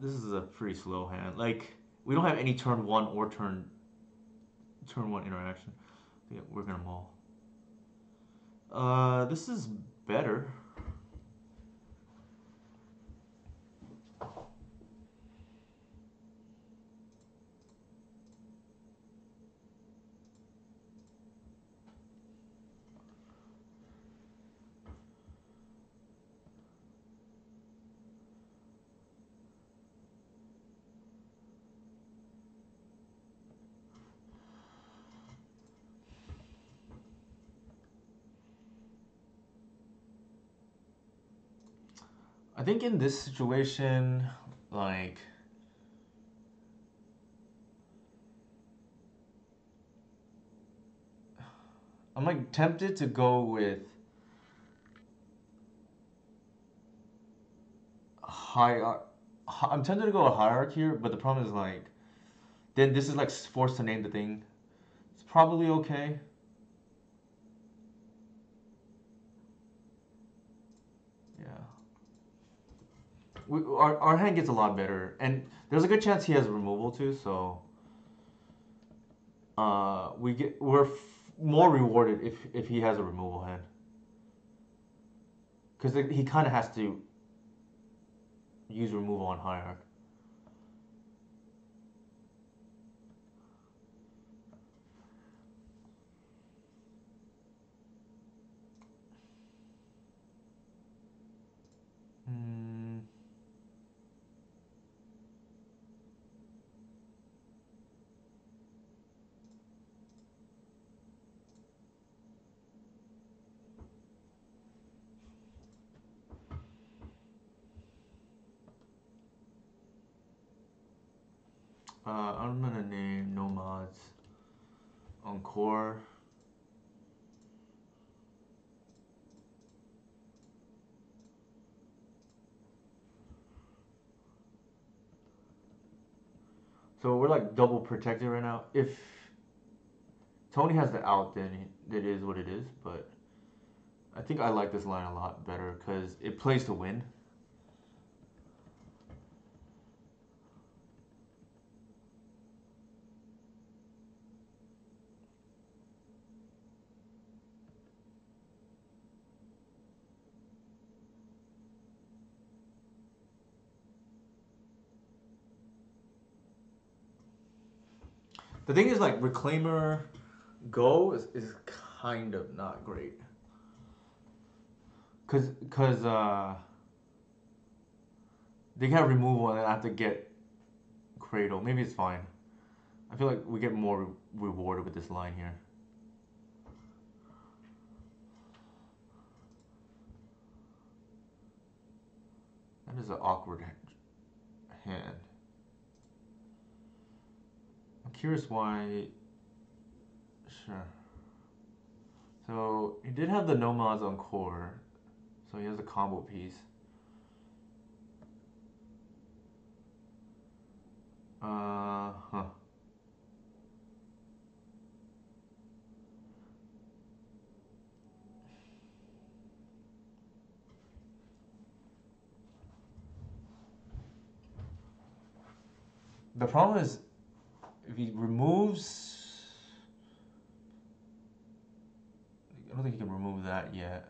This is a pretty slow hand. Like we don't have any turn one or turn one interaction. I think we're gonna maul. This is better. I think in this situation, like I'm like tempted to go with high. I'm tempted to go a hierarchy here, but the problem is like then this is like forced to name the thing. It's probably okay. Yeah. Our hand gets a lot better, and there's a good chance he has removal too. So we're more rewarded if he has a removal hand. because he kind of has to use removal on Hierarch. Hmm. I'm gonna name Nomads on core. So we're like double protected right now. If Tony has the out, then it is what it is. But I think I like this line a lot better because it plays to win. The thing is, like, Reclaimer Go is kind of not great. Because they have removal and then I have to get Cradle. Maybe it's fine. I feel like we get more rewarded with this line here. That is an awkward hand. I'm curious why. Sure. So he did have the Nomads on core, so he has a combo piece. Huh. The problem is if he removes, I don't think he can remove that yet.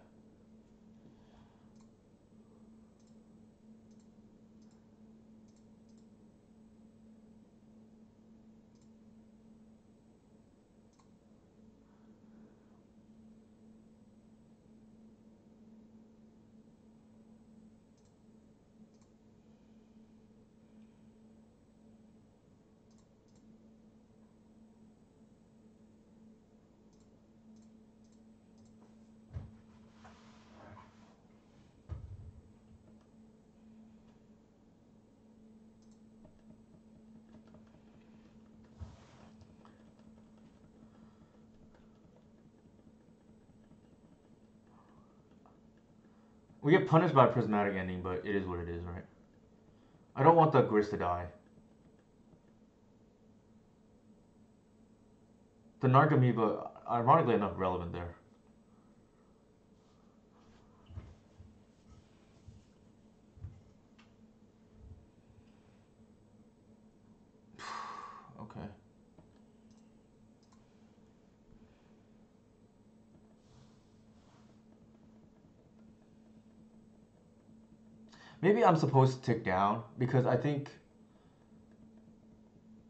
We get punished by a prismatic ending, but it is what it is, right? I don't want the Gris to die. The Narcomoeba, ironically enough, relevant there. Okay. Maybe I'm supposed to tick down because I think,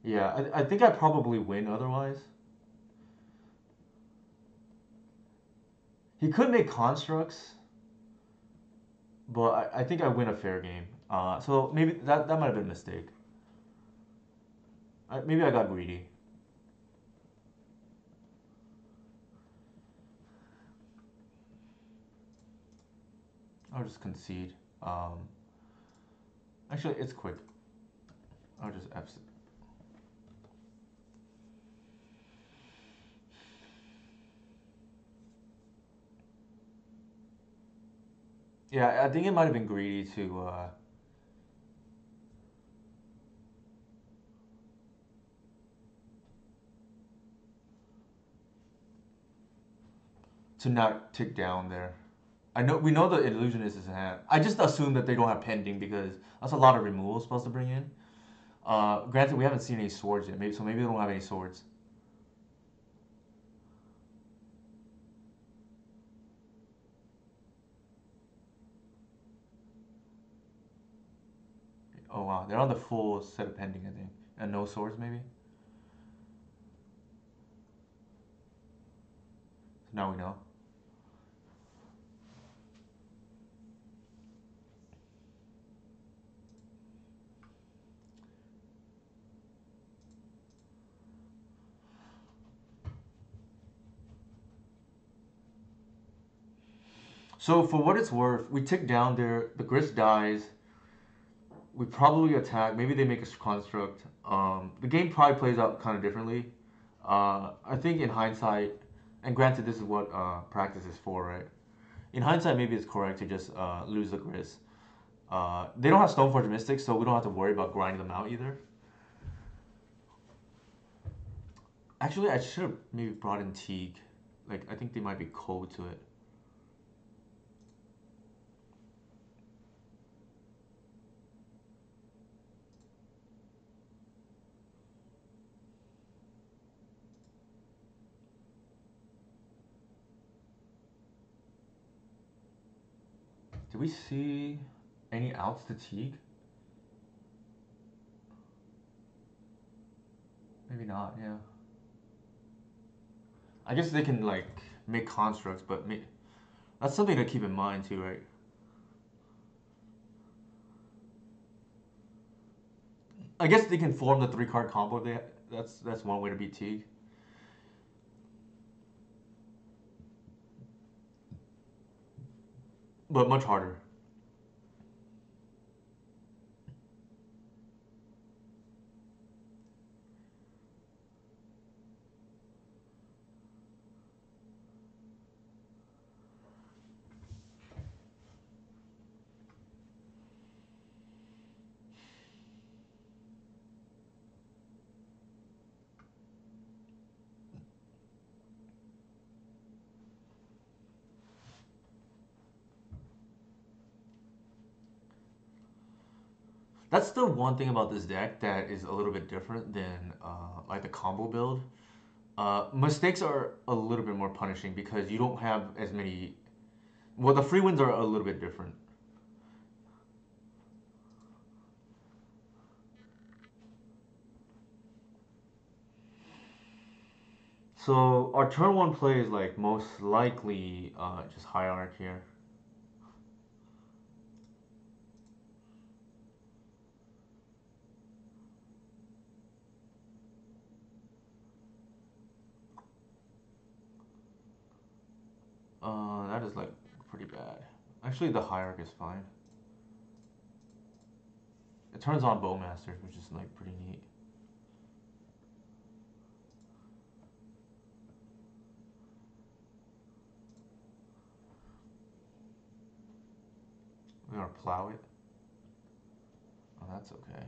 yeah, I think I probably win otherwise. He could make constructs, but I think I win a fair game. So maybe that might have been a mistake. Maybe I got greedy. I'll just concede. Actually, it's quick. I'll just F. Yeah, I think it might have been greedy to not tick down there. I know we know the illusionist is in hand. I just assume that they don't have pending because that's a lot of removal supposed to bring in. Granted, we haven't seen any swords yet, so maybe they don't have any swords. Oh wow, they're on the full set of pending, I think, and no swords maybe. So now we know. So for what it's worth, we tick down there. The Grist dies. We probably attack. Maybe they make a construct. The game probably plays out kind of differently. I think in hindsight, and granted, this is what practice is for, right? In hindsight, maybe it's correct to just lose the Grist. They don't have Stoneforge Mystics, so we don't have to worry about grinding them out either. Actually, I should have maybe brought in Teague. Like, I think they might be cold to it. Do we see any outs to Teague? Maybe not, yeah. I guess they can, like, make constructs, but that's something to keep in mind, too, right? I guess they can form the three card combo. That's one way to beat Teague. But much harder. That's the one thing about this deck that is a little bit different than like the combo build. Mistakes are a little bit more punishing because you don't have as many. Well, the free wins are a little bit different. So our turn one play is like most likely just hierarch here. That is like pretty bad. Actually, the hierarch is fine. It turns on bowmasters, which is like pretty neat. We're gonna plow it. Oh, that's okay.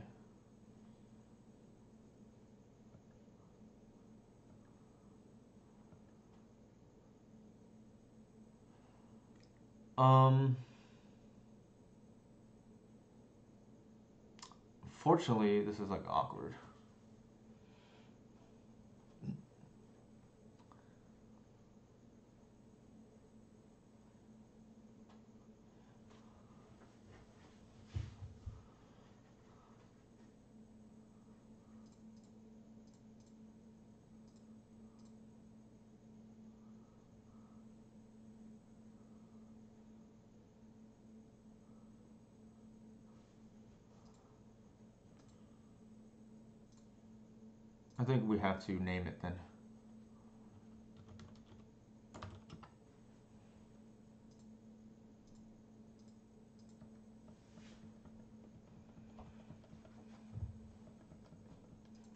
Um, Fortunately, this is like awkward. I think we have to name it then.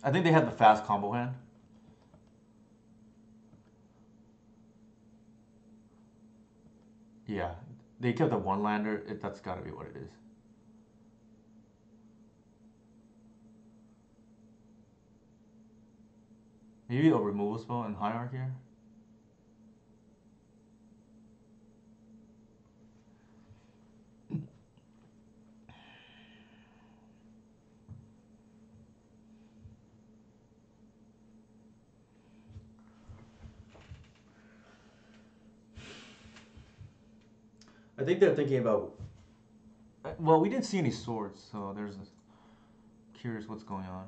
I think they have the fast combo hand. Yeah, they kept the one lander. That's got to be what it is. Maybe a removal spell in hierarchy here. I think they're thinking about. Well, we didn't see any swords, so there's this. Curious what's going on.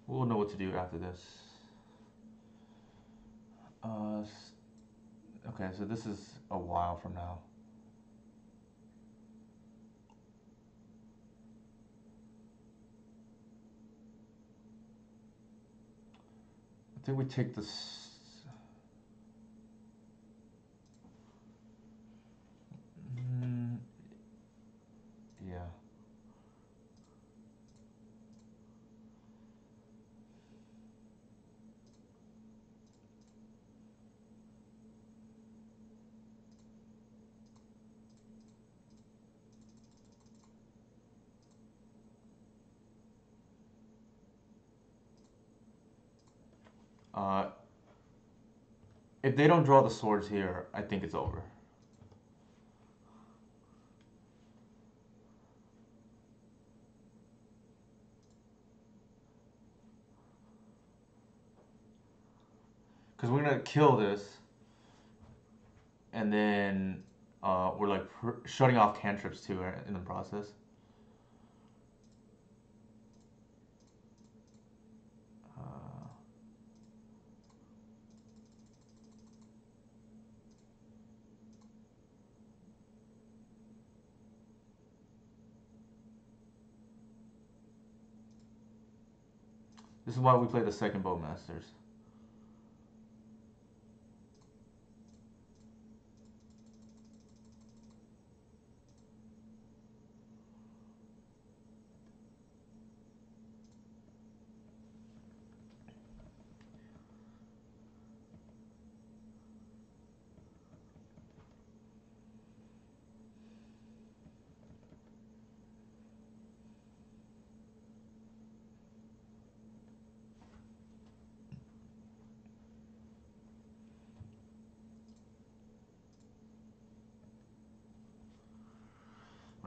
We'll know what to do after this. Okay, so this is a while from now. I think we take this. Mm, yeah. Uh, if they don't draw the swords here, I think it's over. Because we're gonna kill this, and then we're like shutting off cantrips too in the process. Uh, this is why we play the second Bowmasters.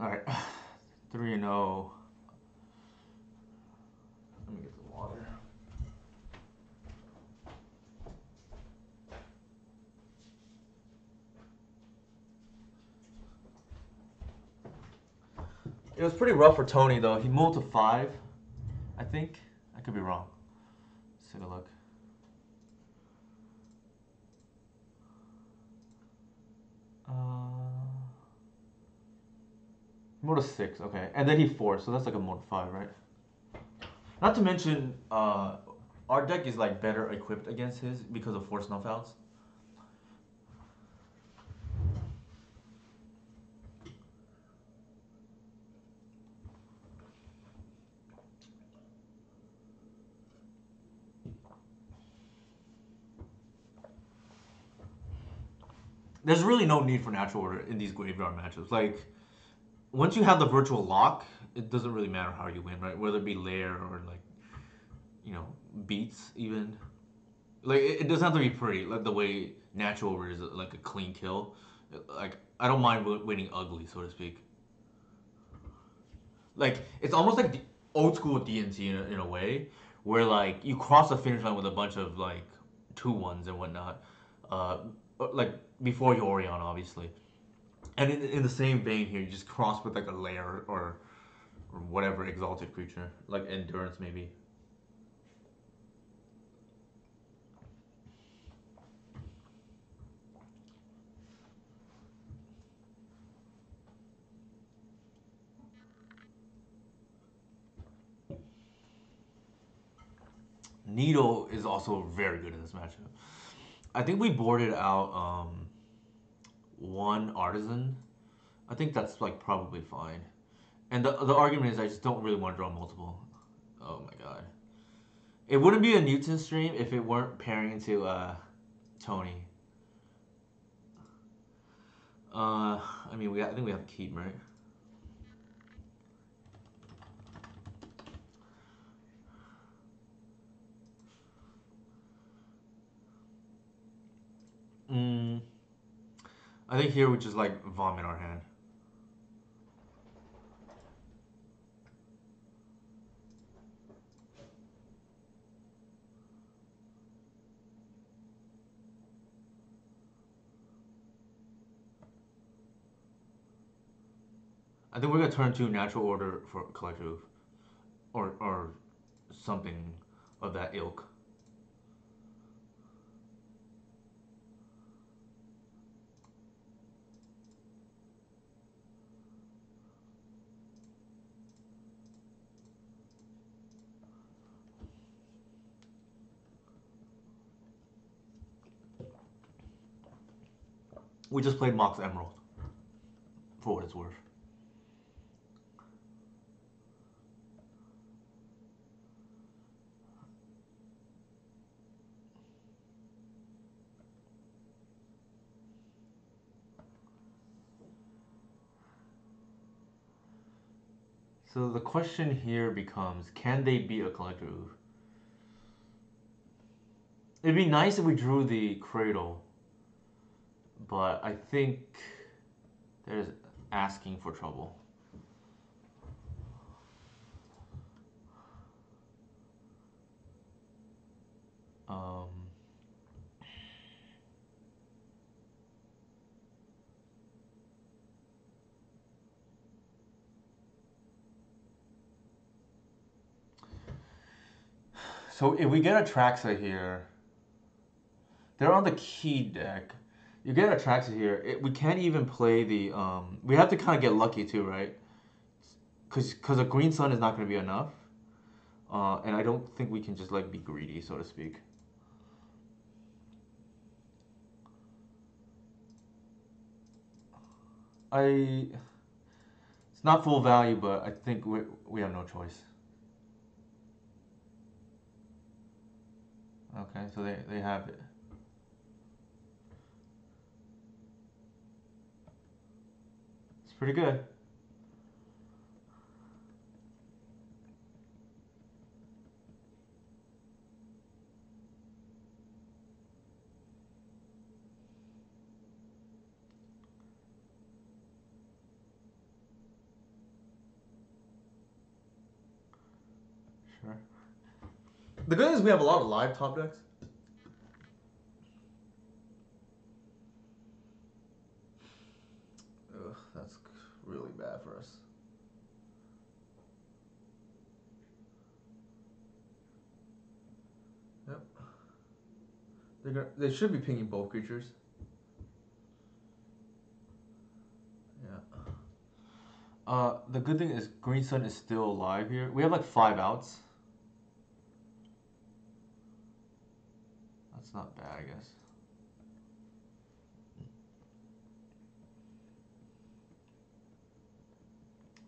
All right, 3-0. Let me get the water. It was pretty rough for Tony though. He moved to 5, I think. I could be wrong. Let's take a look. Moved to 6, okay. And then he forced, so that's like a mode 5, right? Not to mention, our deck is like better equipped against his because of force nuffouts. There's really no need for natural order in these graveyard matchups. Like, once you have the virtual lock, it doesn't really matter how you win, right? Whether it be lair or like, beats even. Like it doesn't have to be pretty. Like the way natural order is like a clean kill. Like I don't mind winning ugly, so to speak. Like it's almost like the old school DNC in a way, where like you cross the finish line with a bunch of like 2-1s and whatnot, uh, like before your Orion, obviously. And in the same vein here, you just cross with like a layer or whatever exalted creature, like endurance maybe. Needle is also very good in this matchup. I think we boarded out one artisan. I think that's like probably fine. And the argument is I just don't really want to draw multiple. Oh my god. It wouldn't be a Newton stream if it weren't pairing into Tony. I mean I think we have to keep, right? Mm, I think here we just like vomit our hand. I think we're gonna turn to natural order for collective. or something of that ilk. We just played Mox Emerald, for what it's worth. So the question here becomes, can they beat a collector Oof? It'd be nice if we drew the Cradle, but I think there's asking for trouble. Um, so if we get a Traxa here, they're on the key deck. You get a Traxa here, we can't even play the. We have to kind of get lucky too, right? Because a green sun is not going to be enough. And I don't think we can just like be greedy, so to speak. I It's not full value, but I think we have no choice. Okay, so they have it. It's pretty good. Sure. The good is we have a lot of live top decks. Ugh, that's really bad for us. Yep. They should be pinging both creatures. Yeah. The good thing is Green Sun is still alive here. We have like 5 outs. That's not bad, I guess.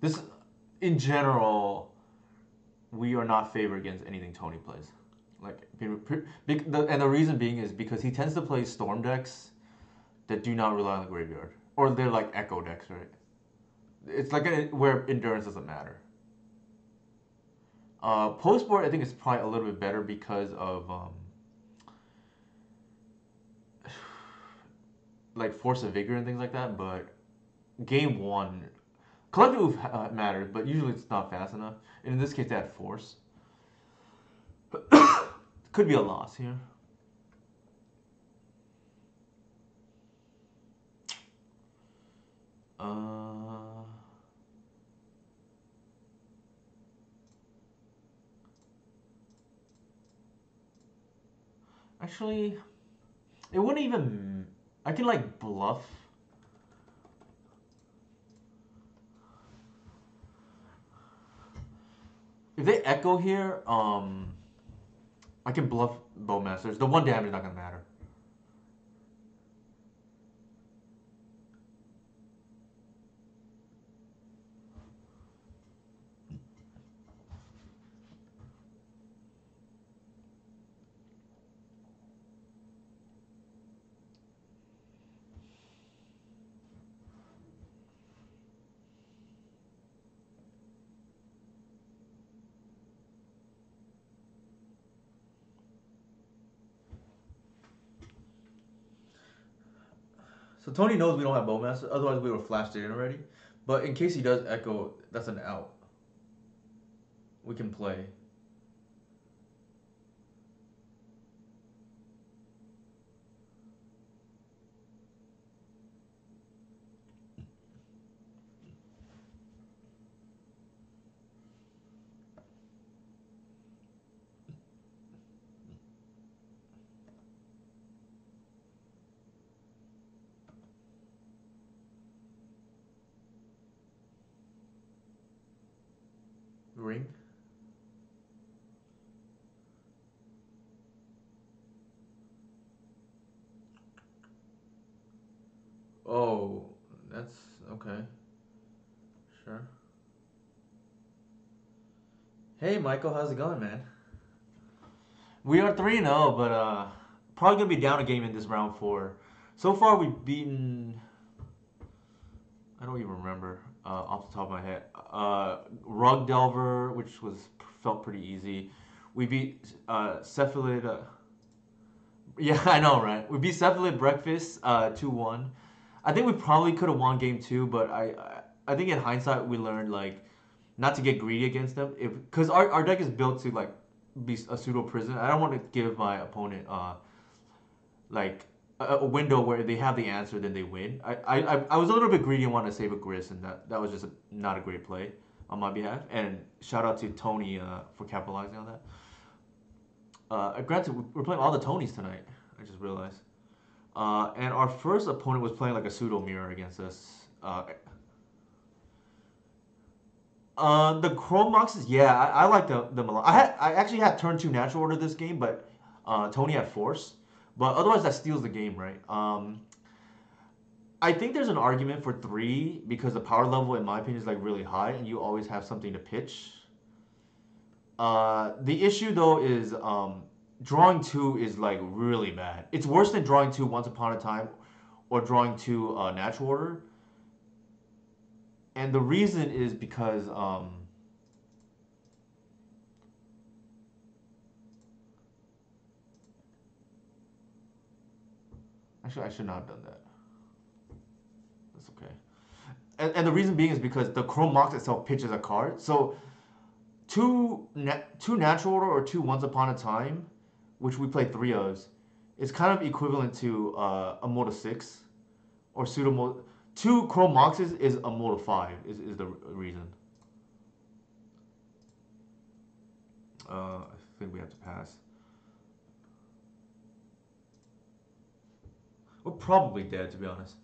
This, in general, we are not favored against anything Tony plays. Like, and the reason being is because he tends to play storm decks that do not rely on the graveyard, or they're like echo decks, right? It's like where endurance doesn't matter. Post board, I think it's probably a little bit better because of like force of vigor and things like that. But game one, collective matters, but usually it's not fast enough. And in this case, they had force. Could be a loss here. Actually, it wouldn't even. I can like bluff. If they echo here, I can bluff Bowmasters. The 1 damage is not gonna matter. So Tony knows we don't have Bowmaster, otherwise we would have flashed it in already. But in case he does echo, that's an out. We can play. Oh, that's okay. Sure. Hey, Michael, how's it going, man? We are 3-0, but probably gonna be down a game in this round four. So far, we've beaten. I don't even remember off the top of my head. Rug Delver, which was felt pretty easy. We beat Cephalid. Yeah, I know, right? We beat Cephalid Breakfast 2-1. I think we probably could have won game two, but I think in hindsight we learned like not to get greedy against them. If because our deck is built to like be a pseudo prison. I don't want to give my opponent like a window where they have the answer, then they win. I was a little bit greedy and wanted to save a Gris, and that was just not a great play on my behalf. And shout out to Tony for capitalizing on that. Granted, we're playing all the Tonys tonight. I just realized. And our first opponent was playing like a pseudo mirror against us. The Chrome Moxes, yeah, I like them a lot. I actually had turn two natural order this game, but Tony had force. But otherwise, that steals the game, right? I think there's an argument for three because the power level, in my opinion, is like really high, and you always have something to pitch. The issue though is drawing two is like really bad. It's worse than drawing two once upon a time, or drawing two natural order. And the reason is because actually I should not have done that. That's okay. And the reason being is because the Chrome Mox itself pitches a card. So two natural order or two once upon a time, which we play three of, is kind of equivalent to a mode of six or pseudo mode. Two Chrome Moxes is a mode of five is the reason. I think we have to pass. We're probably dead, to be honest.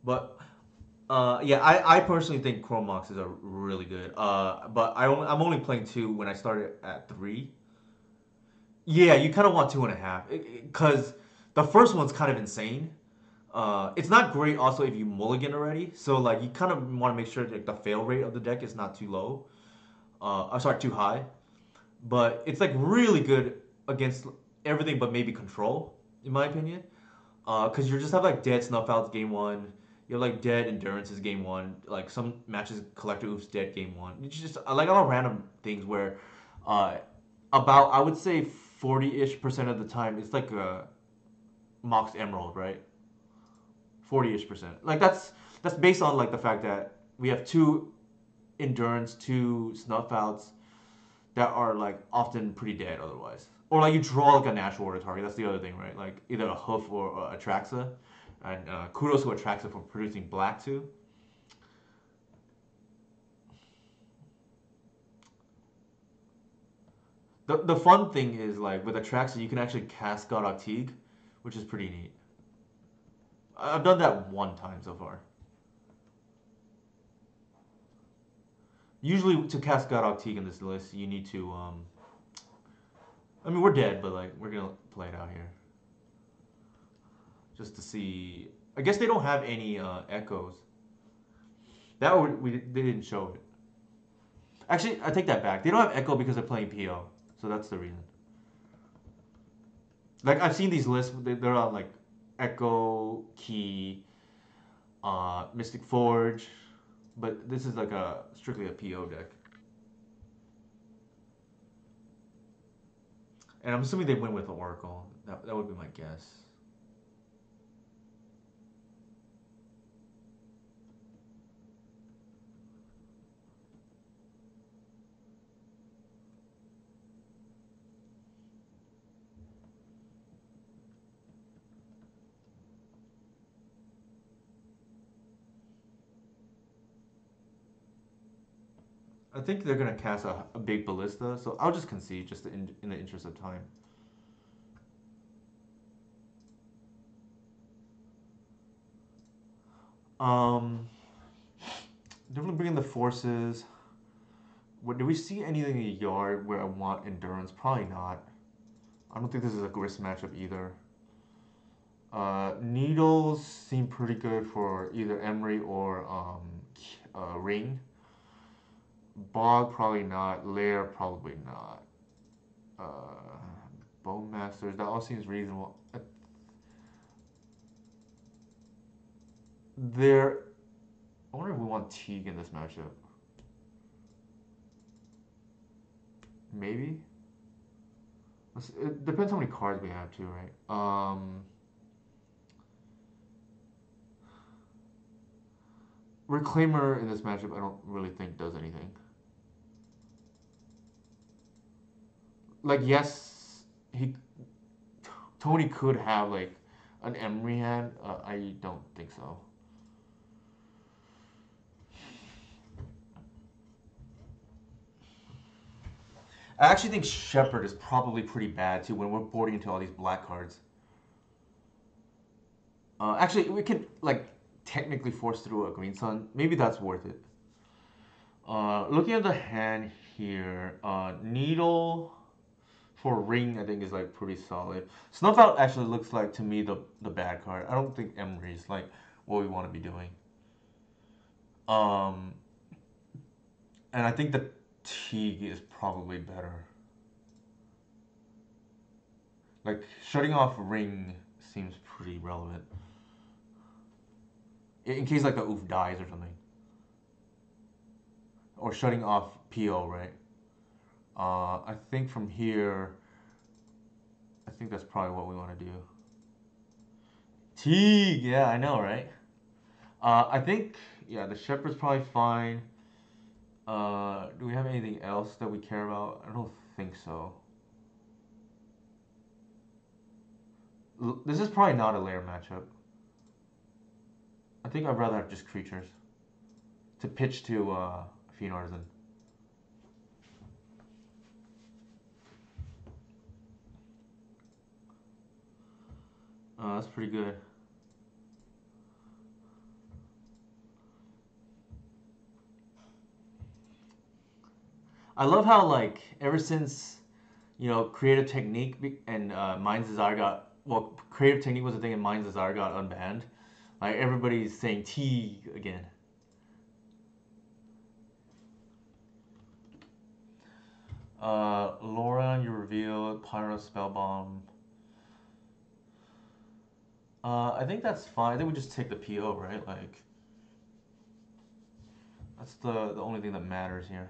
But yeah, I personally think Chrome Moxes are really good. But I'm only playing two when I started at three. Yeah, you kind of want two and a half because the first one's kind of insane. It's not great also if you mulligan already. So like you kind of want to make sure that the fail rate of the deck is not too low. I'm sorry, too high. But it's like really good against everything but maybe control, in my opinion. Because you just have like dead snuff outs game one. You have like dead endurances game one. Like some matches collector oops dead game one. It's just I like all random things where uh, about I would say 40-ish% of the time it's like a Mox Emerald, right? 40-ish%. Like that's based on like the fact that we have two endurance, two snuff outs that are like often pretty dead otherwise. Or like you draw like a natural order target. That's the other thing, right? Like either a hoof or a Traxa. And kudos to Atraxa for producing black too. The fun thing is like with Atraxa you can actually cast God Teague, which is pretty neat. I've done that one time so far. Usually to cast God Teague in this list you need to I mean we're dead, but like we're gonna play it out here. Just to see. I guess they don't have any echoes. That they didn't show it. Actually, I take that back. They don't have echo because they're playing PO, so that's the reason. Like I've seen these lists. They're on like Echo, Key, Mystic Forge, but this is like a strictly a PO deck. And I'm assuming they went with the Oracle. That would be my guess. I think they're gonna cast a big ballista, so I'll just concede just in the interest of time. Um, definitely bring in the forces. What do we see anything in the yard where I want endurance? Probably not. I don't think this is a grist matchup either. Needles seem pretty good for either Emery or Ring. Bog probably not. Lair probably not. Uh, Bowmasters, that all seems reasonable. There, I wonder if we want Teague in this matchup. Maybe. It depends how many cards we have too, right? Reclaimer in this matchup, I don't really think does anything. Like, yes, he Tony could have like an Emery hand. I don't think so. I actually think Shepherd is probably pretty bad too when we're boarding into all these black cards. Actually, we can like technically force through a Green Sun. Maybe that's worth it. Looking at the hand here, Needle for Ring I think is like pretty solid. Snuff Out actually looks like to me the bad card. I don't think Emery is like what we want to be doing. Um, and I think the Teague is probably better. Like shutting off Ring seems pretty relevant. In case like the oof dies or something. Or shutting off PO, right? I think from here, I think that's probably what we want to do. Teague, yeah, I know, right? I think, yeah, the Shepherd's probably fine. Do we have anything else that we care about? I don't think so. This is probably not a layer matchup. I think I'd rather have just creatures to pitch to Fiend Artisan. That's pretty good. I love how like ever since Creative Technique and Mind's Desire got well, Creative Technique was a thing and Mind's Desire got unbanned. Like everybody's saying T again. Laura, you reveal Pyro Spellbomb. I think that's fine. I think we just take the PO, right? Like that's the only thing that matters here.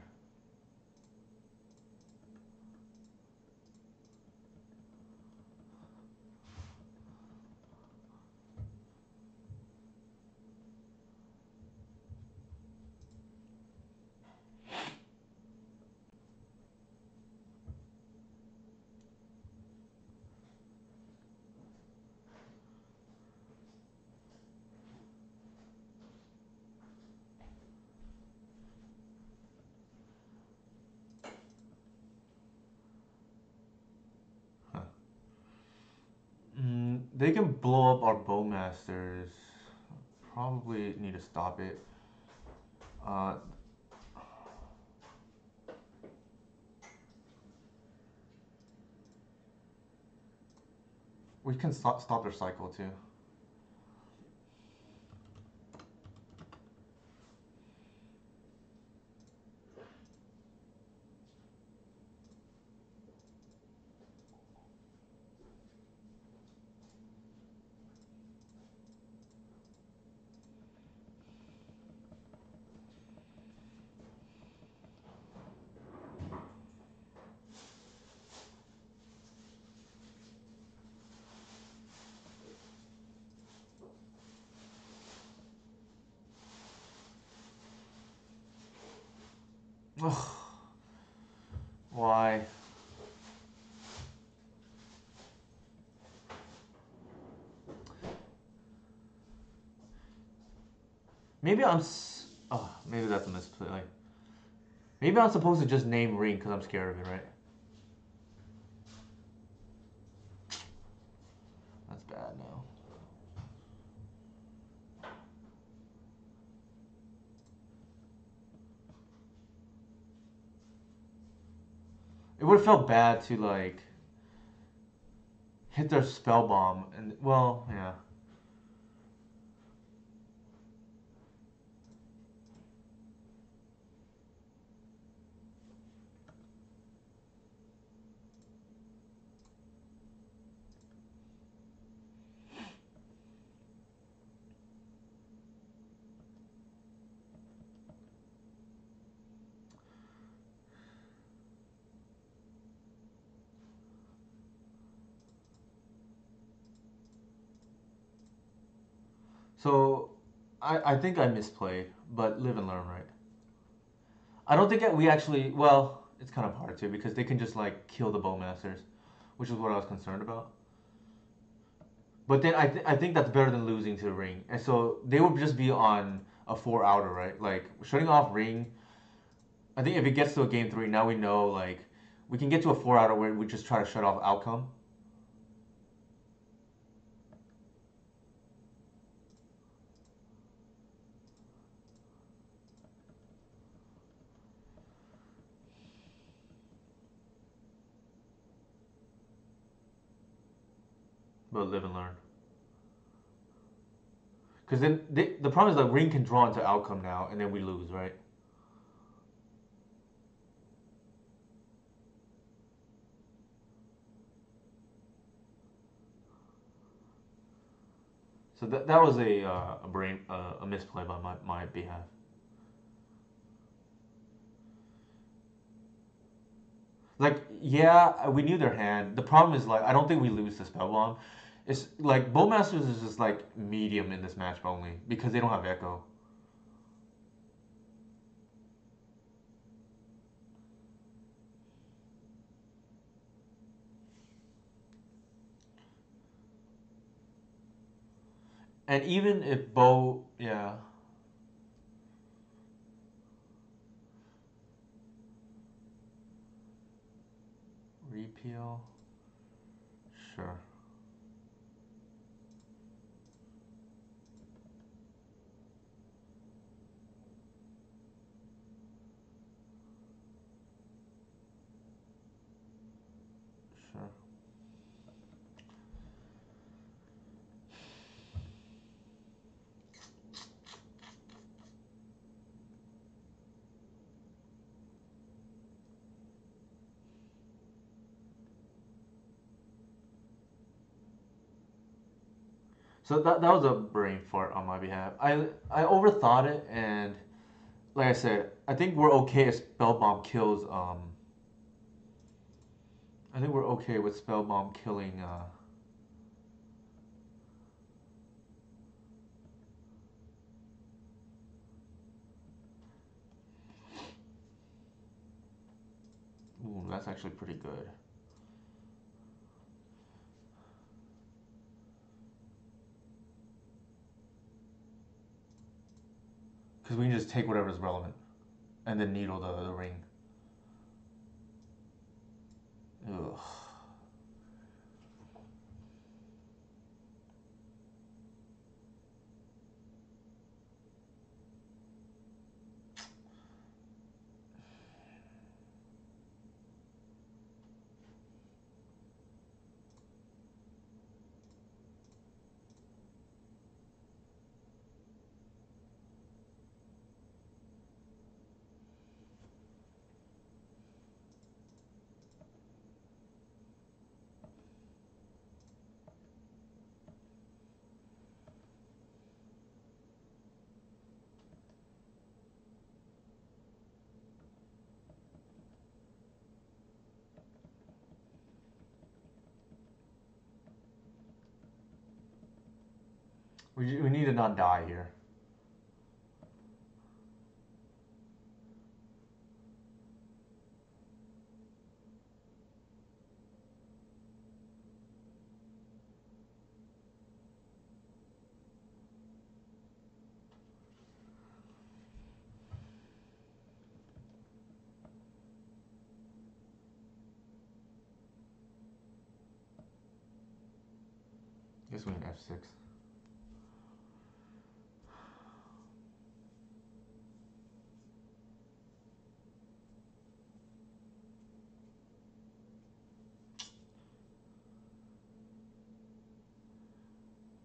Huh. They can blow up our Bowmasters. Probably need to stop it. Uh, we can stop their cycle too. Ugh. Why? Maybe oh, maybe that's a misplay. Like, maybe I'm supposed to just name Ring because I'm scared of it, right? That's bad now. It would have felt bad to like hit their spell bomb, and well, yeah. So I think I misplayed, but live and learn, right? I don't think that we actually. Well, it's kind of hard to because they can just like kill the bowmasters, which is what I was concerned about. But then I think that's better than losing to the ring, and so they would just be on a four outer, right? Like shutting off ring. I think if it gets to a game three, now we know like we can get to a four outer where we just try to shut off outcome. But live and learn. Because then the problem is like ring can draw into outcome now, and then we lose, right? So that was a brain a misplay by my behalf. Like yeah, we knew their hand. The problem is like I don't think we lose to spellbomb. It's like bowmasters is just like medium in this match only because they don't have echo. And even if bow, yeah, repeal, sure. Sure. So that was a brain fart on my behalf. I overthought it, and like I said, I think we're okay if spellbomb kills. I think we're okay with spellbomb killing. Ooh, that's actually pretty good. Because we can just take whatever's relevant, and then needle the ring. Ugh. We need to not die here. Guess we need F6.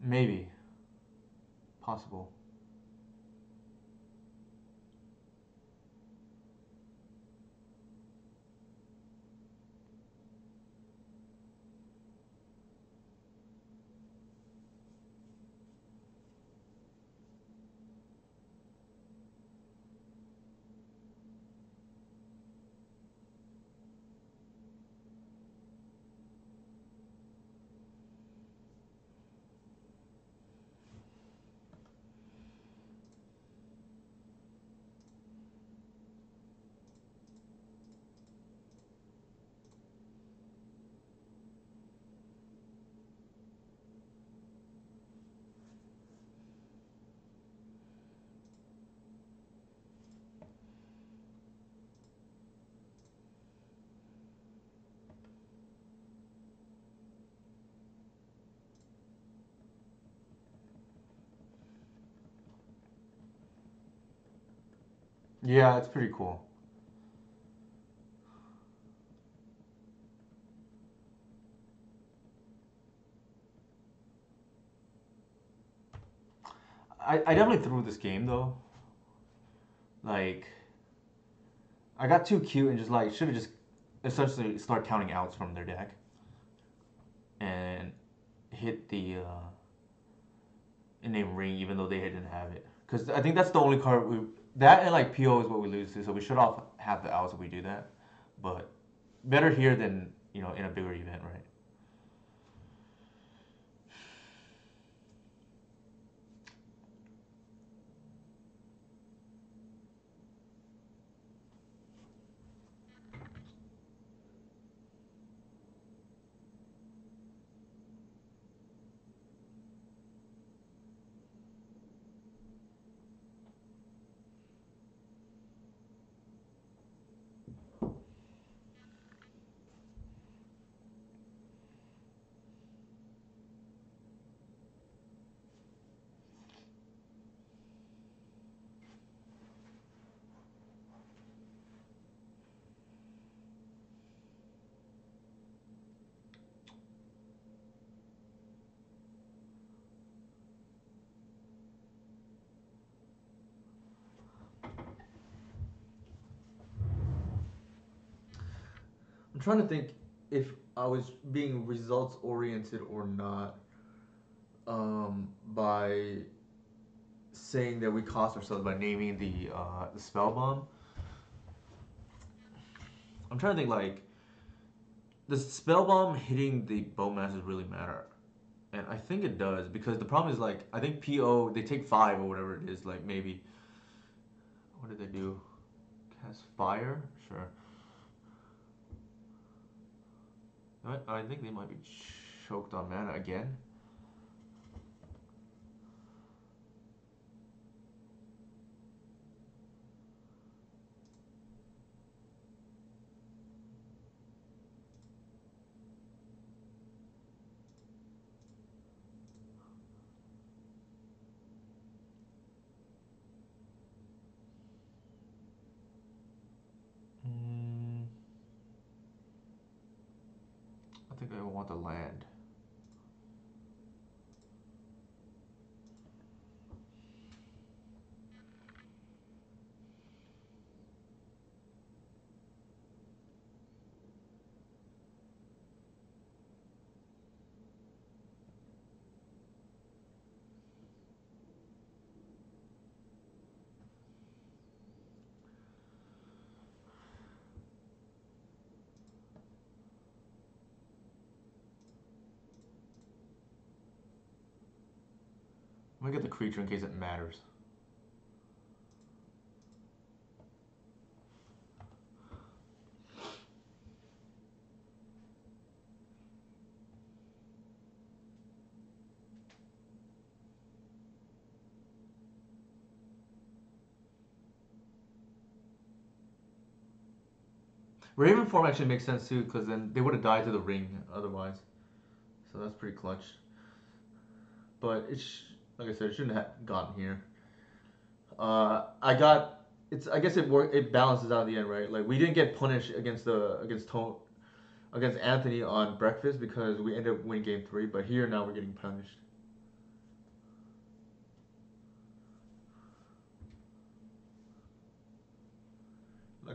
Maybe. Possible. Yeah, it's pretty cool. I definitely threw this game though. Like, I got too cute and just like should have just essentially start counting outs from their deck and hit the name ring even though they didn't have it. Because I think that's the only card we that and like PO is what we lose to. So we should off have the outs if we do that. But better here than in a bigger event, right? I'm trying to think if I was being results oriented or not by saying that we cost ourselves by naming the spell bomb. I'm trying to think like does spell bomb hitting the bowmasters really matter? And I think it does because the problem is like I think PO they take five or whatever it is like maybe what did they do? Cast fire? Sure. I think they might be choked on mana again. Mm, I think I want the land. I'm gonna get the creature in case it matters. Raven form actually makes sense too, because then they would have died to the ring otherwise. So that's pretty clutch. But it's like I said, it shouldn't have gotten here. I got it's. I guess it work. It balances out at the end, right? Like we didn't get punished against Anthony on breakfast because we ended up winning game three. But here now we're getting punished.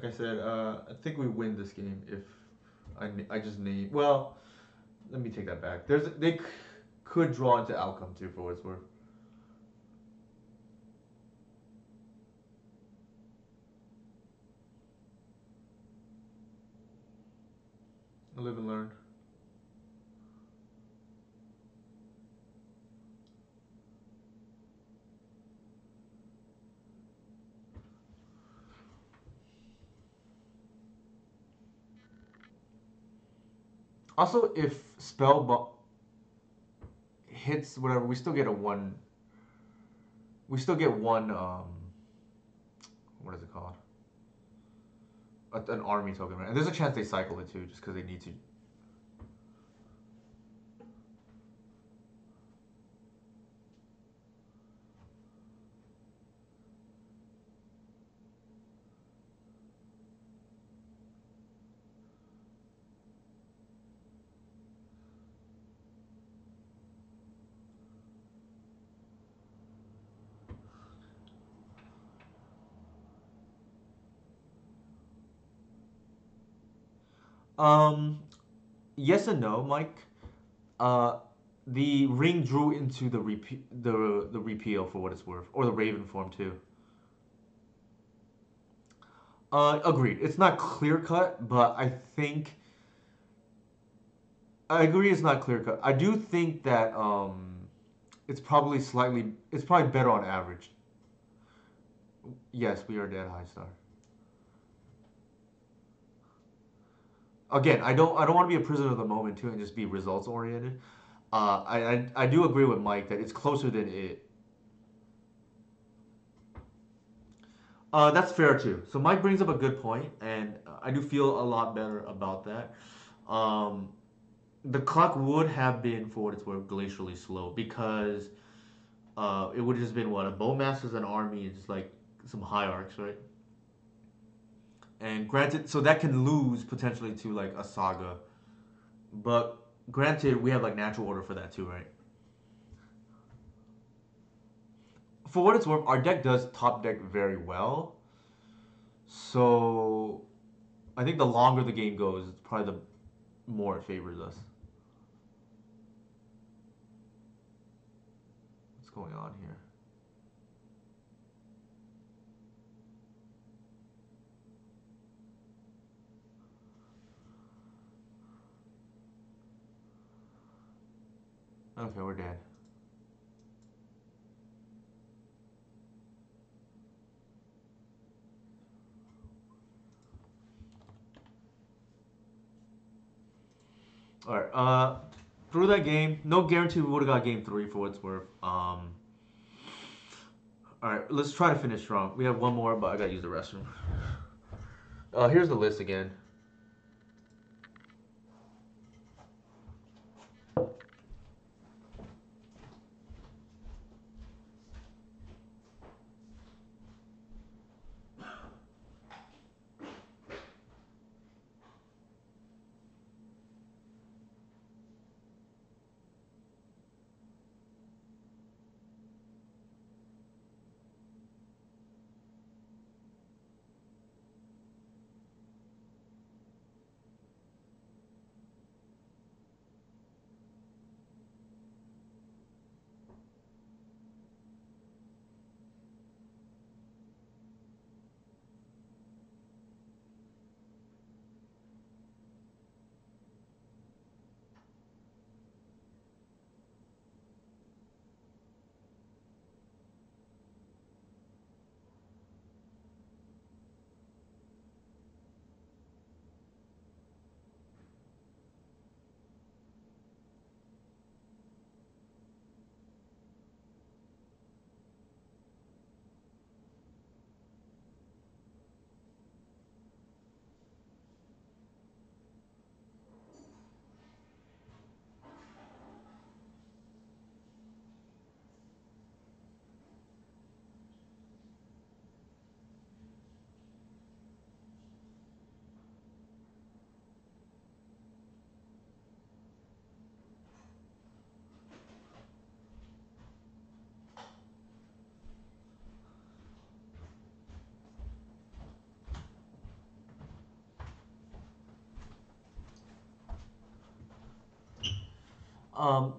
Like I said, I think we win this game if I just name. Well, let me take that back. They could draw into outcome too for what it's worth. I live and learn. Also, if hits whatever, we still get a one. We still get one. What is it called? An army token, right? And there's a chance they cycle it too, just because they need to. Um, yes and no, Mike. Uh, the ring drew into the repeal for what it's worth, or the Raven form too. Agreed. It's not clear cut, but I agree it's not clear cut. I do think that it's probably better on average. Yes, we are dead high star. Again, I don't want to be a prisoner of the moment too and just be results oriented. I do agree with Mike that it's closer than it. That's fair too. So Mike brings up a good point, and I do feel a lot better about that. Um, the clock would have been, for what it's worth, glacially slow because it would have just been what a bowmaster's an army and just like some hierarchs, right? And granted, so that can lose potentially to like a saga, but granted, we have like natural order for that too, right? For what it's worth, our deck does top deck very well. So I think the longer the game goes, it's probably the more it favors us. What's going on here? Okay, we're dead. All right. Through that game, no guarantee we would have got game three for what it's worth. All right, let's try to finish strong. We have one more, but I gotta use the restroom. Here's the list again.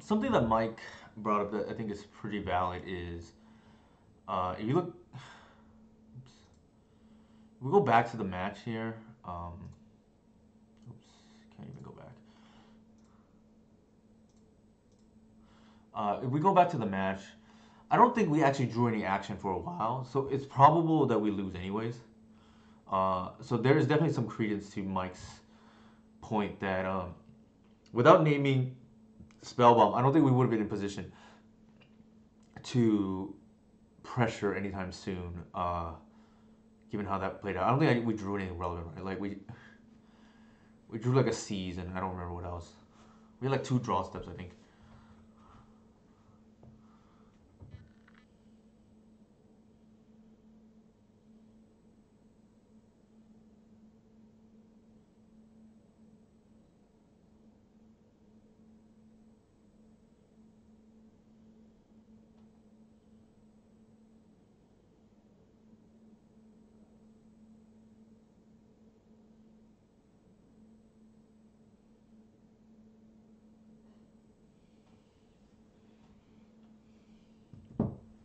Something that Mike brought up that I think is pretty valid is if you look, we go back to the match here. Oops, can't even go back. If we go back to the match, I don't think we actually drew any action for a while, so it's probable that we lose anyways. So there is definitely some credence to Mike's point that without naming Spellbomb, I don't think we would have been in position to pressure anytime soon, given how that played out. I don't think we drew anything relevant, right? Like we drew like a seize, and I don't remember what else. We had like two draw steps, I think.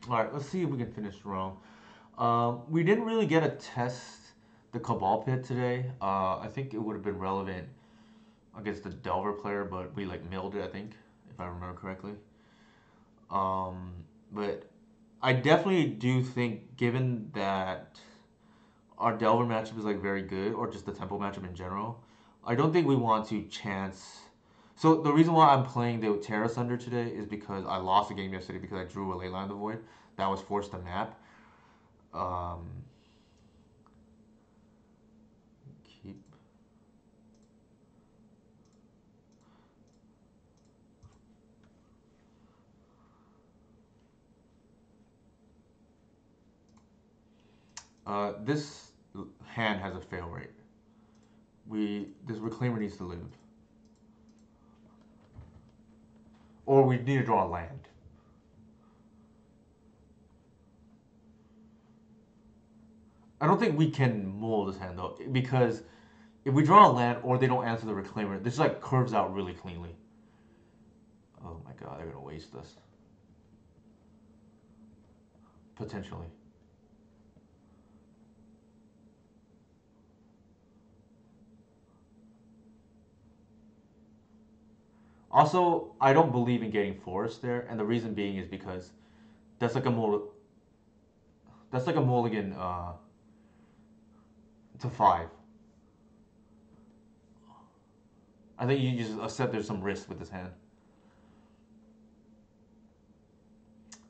All right, let's see if we can finish strong. We didn't really get a test the Cabal pit today. I think it would have been relevant against the Delver player, but we like milled it, I think, if I remember correctly. But I definitely do think, given that our Delver matchup is like very good, or just the Temple matchup in general, I don't think we want to chance. So the reason why I'm playing the Terra Sunder today is because I lost a game yesterday because I drew a Leyline of the Void that was forced to map. Um, keep. This hand has a fail rate. This Reclaimer needs to live, or we need to draw a land. I don't think we can mold this hand though, because if we draw a land or they don't answer the Reclaimer, this like curves out really cleanly. Oh my god, they're gonna waste us. Potentially. Also, I don't believe in getting forest there, and the reason being is because that's like a mulligan to 5. I think you just accept there's some risk with this hand.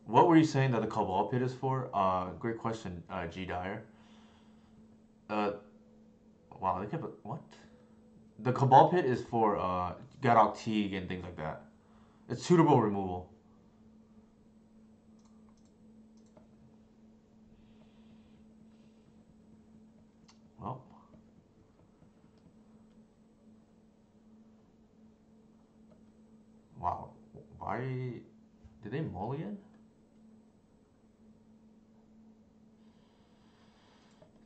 What were you saying that the Cabal pit is for? Great question, G Dyer. Uh, wow, they kept what? The Cabal pit is for Gadok Teague and things like that. It's suitable removal. Well, wow. Why did they mulligan?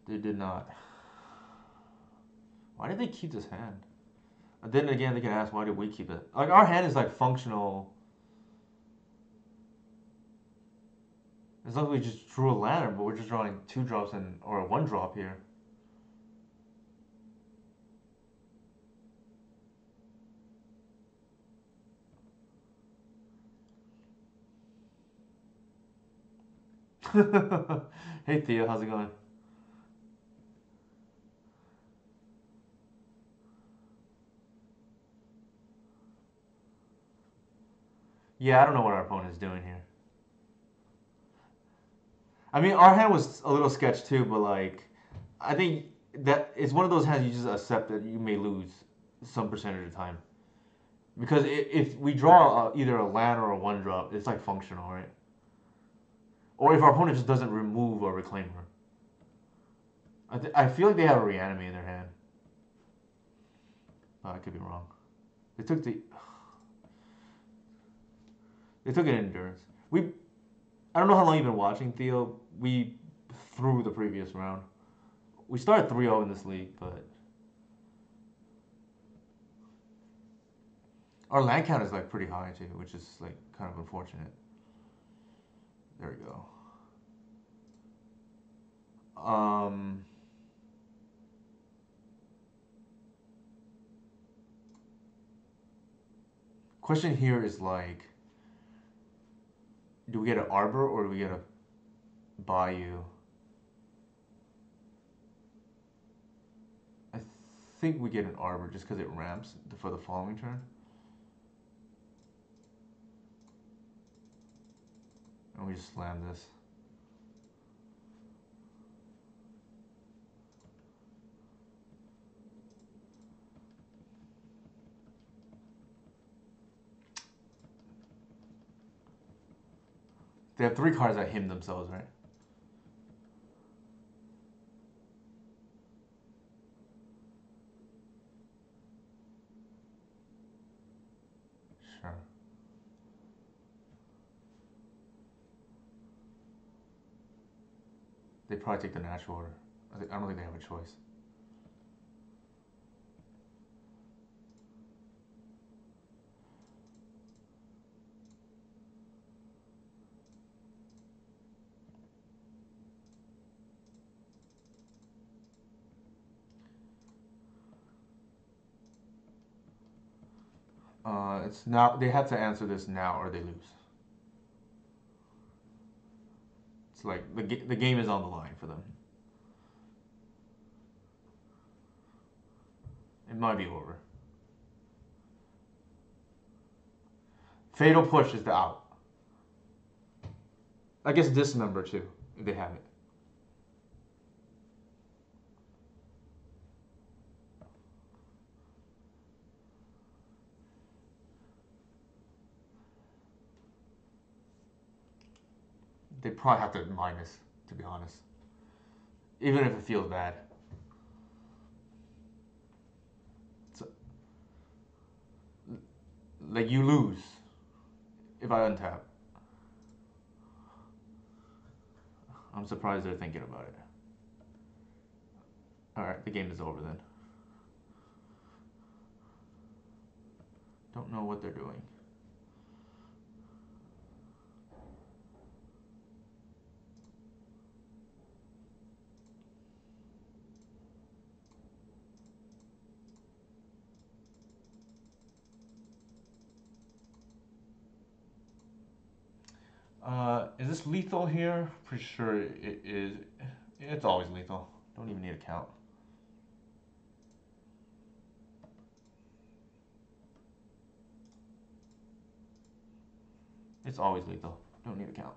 They did not. Why did they keep this hand? And then again, they can ask, why did we keep it? Like our hand is like functional. It's not like we just drew a lantern, but we're just drawing 2 drops and or a 1 drop here. Hey Thea, how's it going? Yeah, I don't know what our opponent is doing here. I mean, our hand was a little sketch too, but like, I think that it's one of those hands you just accept that you may lose some percentage of the time. Because if we draw either a land or a 1 drop, it's like functional, right? Or if our opponent just doesn't remove a reclaimer. I feel like they have a reanimate in their hand. I could be wrong. They took the they took an endurance. I don't know how long you've been watching, Theo. We threw the previous round. We started 3-0 in this league, but Our land count is like pretty high too, which is like kind of unfortunate. There we go. Um, Question here is like, do we get an arbor or do we get a bayou? I think we get an arbor just because it ramps for the following turn. And we just slam this. They have 3 cards that him themselves, right? Sure. They probably take the natural order. I don't think they have a choice. It's now they have to answer this now or they lose. It's like the game is on the line for them. It might be over. Fatal push is the out. I guess dismember too, if they have it. They probably have to minus, to be honest. Even if it feels bad. So, like you lose if I untap. I'm surprised they're thinking about it. Alright, the game is over then. Don't know what they're doing. Is this lethal here? Pretty sure it is. It's always lethal. Don't even need a count. It's always lethal. Don't need a count.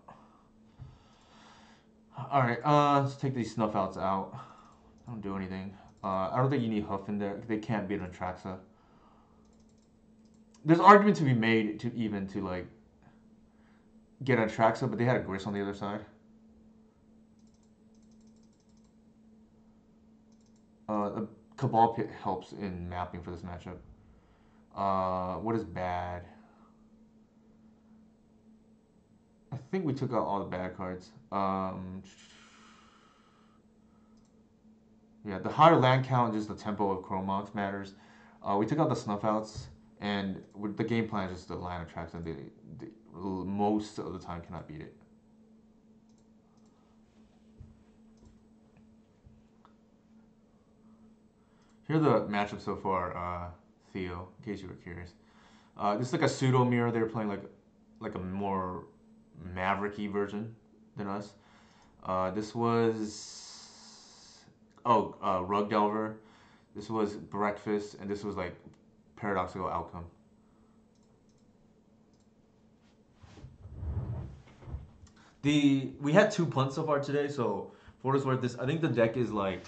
Alright, let's take these snuff outs out. Don't do anything. I don't think you need Huff in there. They can't beat an Atraxa. There's argument to be made to even to like get an Atraxa, but they had a Gris on the other side. The Cabal Pit helps in mapping for this matchup. What is bad? I think we took out all the bad cards. Yeah, the higher land count, just the tempo of Chromox matters. We took out the snuff outs, and with the game plan is just the land Atraxa, and they most of the time cannot beat it. Here are the matchups so far, Theo, in case you were curious. This is like a pseudo mirror. They're playing like a more mavericky version than us. This was Rug Delver. This was Breakfast, and this was like Paradoxical Outcome. We had 2 punts so far today, so for what it's worth, this I think the deck is like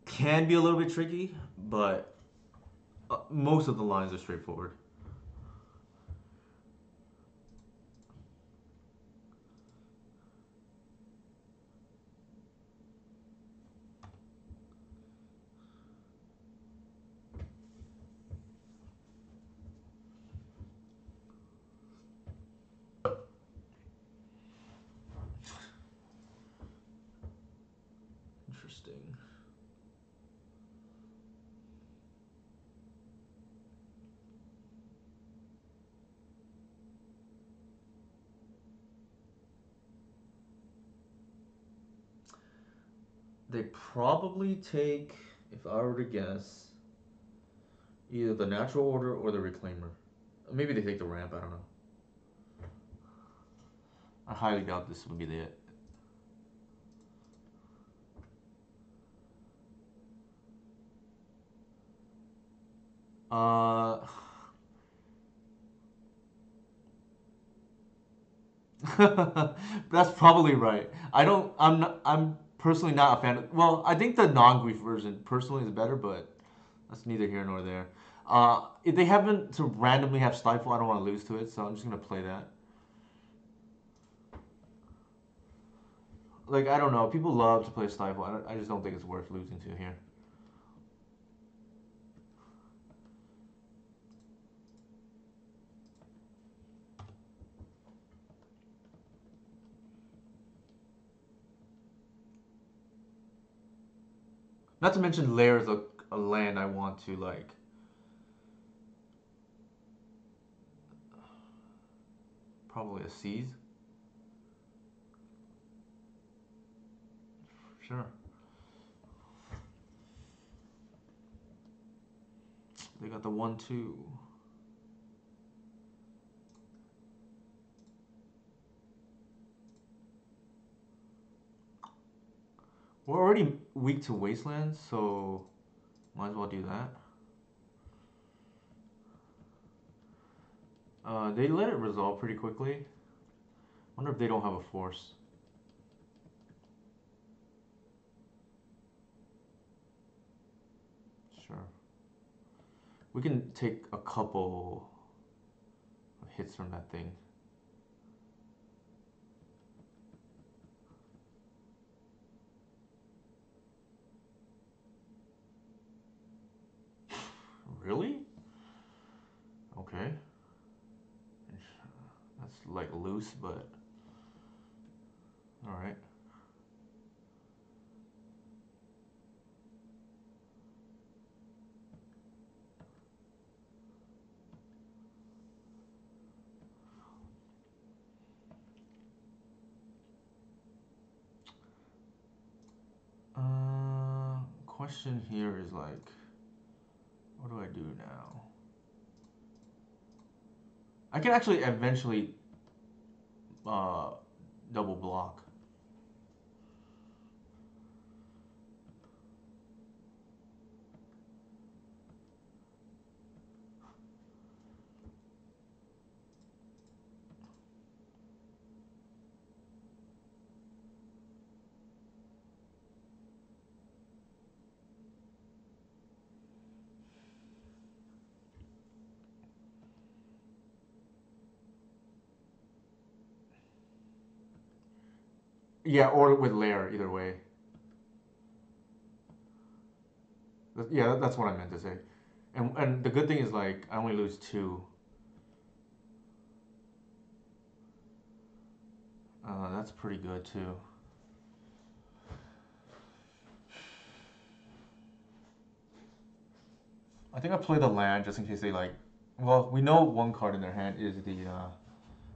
can be a little bit tricky, but most of the lines are straightforward. Interesting. They probably take, if I were to guess, either the natural order or the reclaimer. Maybe they take the ramp. I don't know. I highly doubt this would be the it. Uh, that's probably right. I don't. I'm not. I'm personally not a fan of. Well, I think the non-grief version personally is better, but that's neither here nor there. If they happen to randomly have Stifle, I don't want to lose to it, so I'm just gonna play that. Like I don't know. People love to play Stifle. I just don't think it's worth losing to here. Not to mention Lair is a land I want to like. Probably a seize. Sure. They got the 1/2. We're already weak to Wastelands, so might as well do that. They let it resolve pretty quickly. Wonder if they don't have a force. Sure. We can take a couple hits from that thing. Really? Okay. That's like loose, but alright. Question here is like, what do I do now? I can actually eventually uh, double block. Yeah, or with Lair, either way. Yeah, that's what I meant to say. And the good thing is like I only lose 2. That's pretty good too. I think I play the land just in case they like. Well, we know one card in their hand is the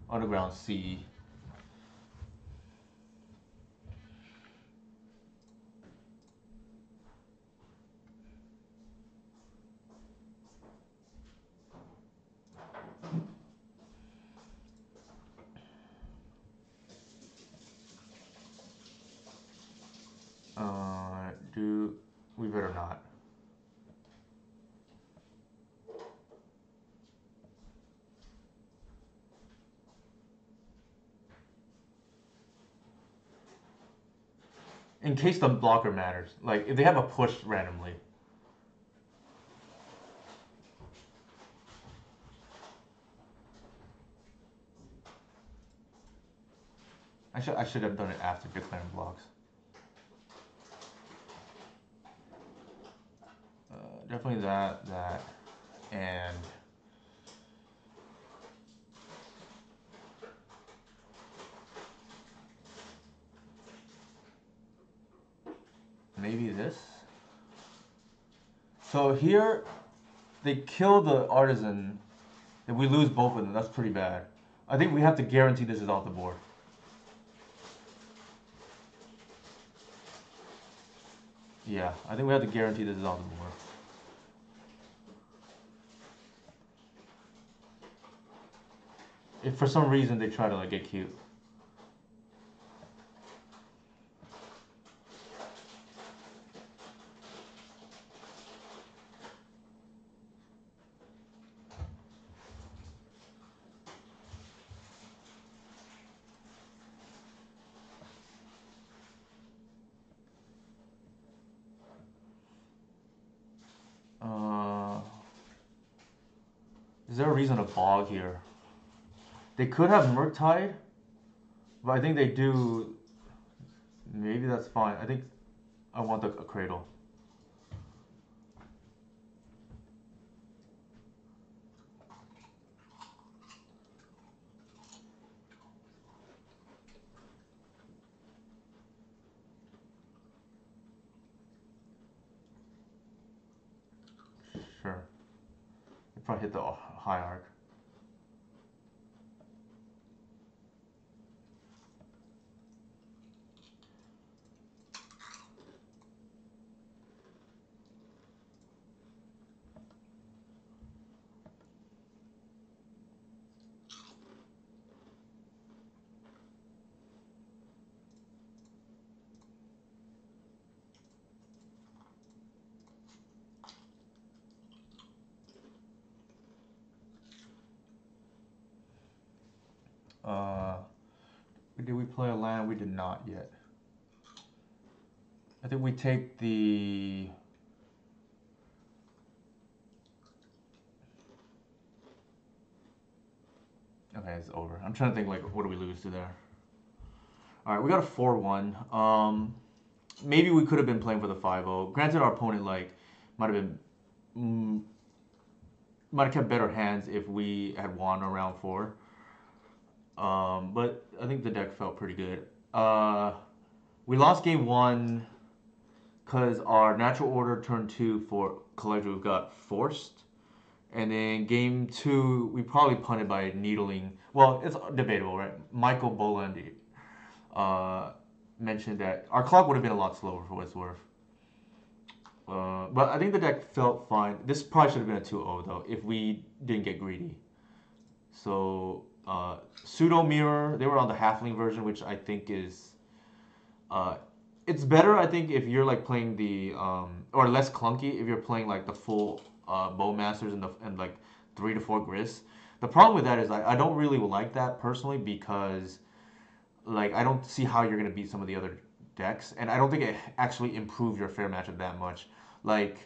Underground Sea. Do we better not? In case the blocker matters. Like if they have a push randomly. I should have done it after declaring blocks. Definitely that, and maybe this. So here, they kill the artisan, and we lose both of them. That's pretty bad. I think we have to guarantee this is off the board. Yeah, I think we have to guarantee this is on the board. If for some reason they try to like get cute. Uh, is there a reason to bog here? They could have Murktide, but I think they do. Maybe that's fine. I think I want a Cradle. Sure. If I hit the high arc. Uh, did we play a land? We did not yet. I think we take the. Okay, it's over. I'm trying to think like what do we lose to there? All right, we got a 4-1. Maybe we could have been playing for the 5-0. Granted, our opponent like might have been might have kept better hands if we had won around 4. But I think the deck felt pretty good. We lost game 1 because our natural order turn 2 for Collective got forced. And then game 2, we probably punted by needling. Well, it's debatable, right? Michael Boland mentioned that our clock would have been a lot slower for what it's worth. But I think the deck felt fine. This probably should have been a 2-0 though if we didn't get greedy. So Pseudo Mirror, they were on the halfling version, which I think is it's better. I think if you're like playing the or less clunky if you're playing like the full Bowmasters and like 3 to 4 Gris. The problem with that is I don't really like that personally because like I don't see how you're gonna beat some of the other decks, and I don't think it actually improved your fair matchup that much. Like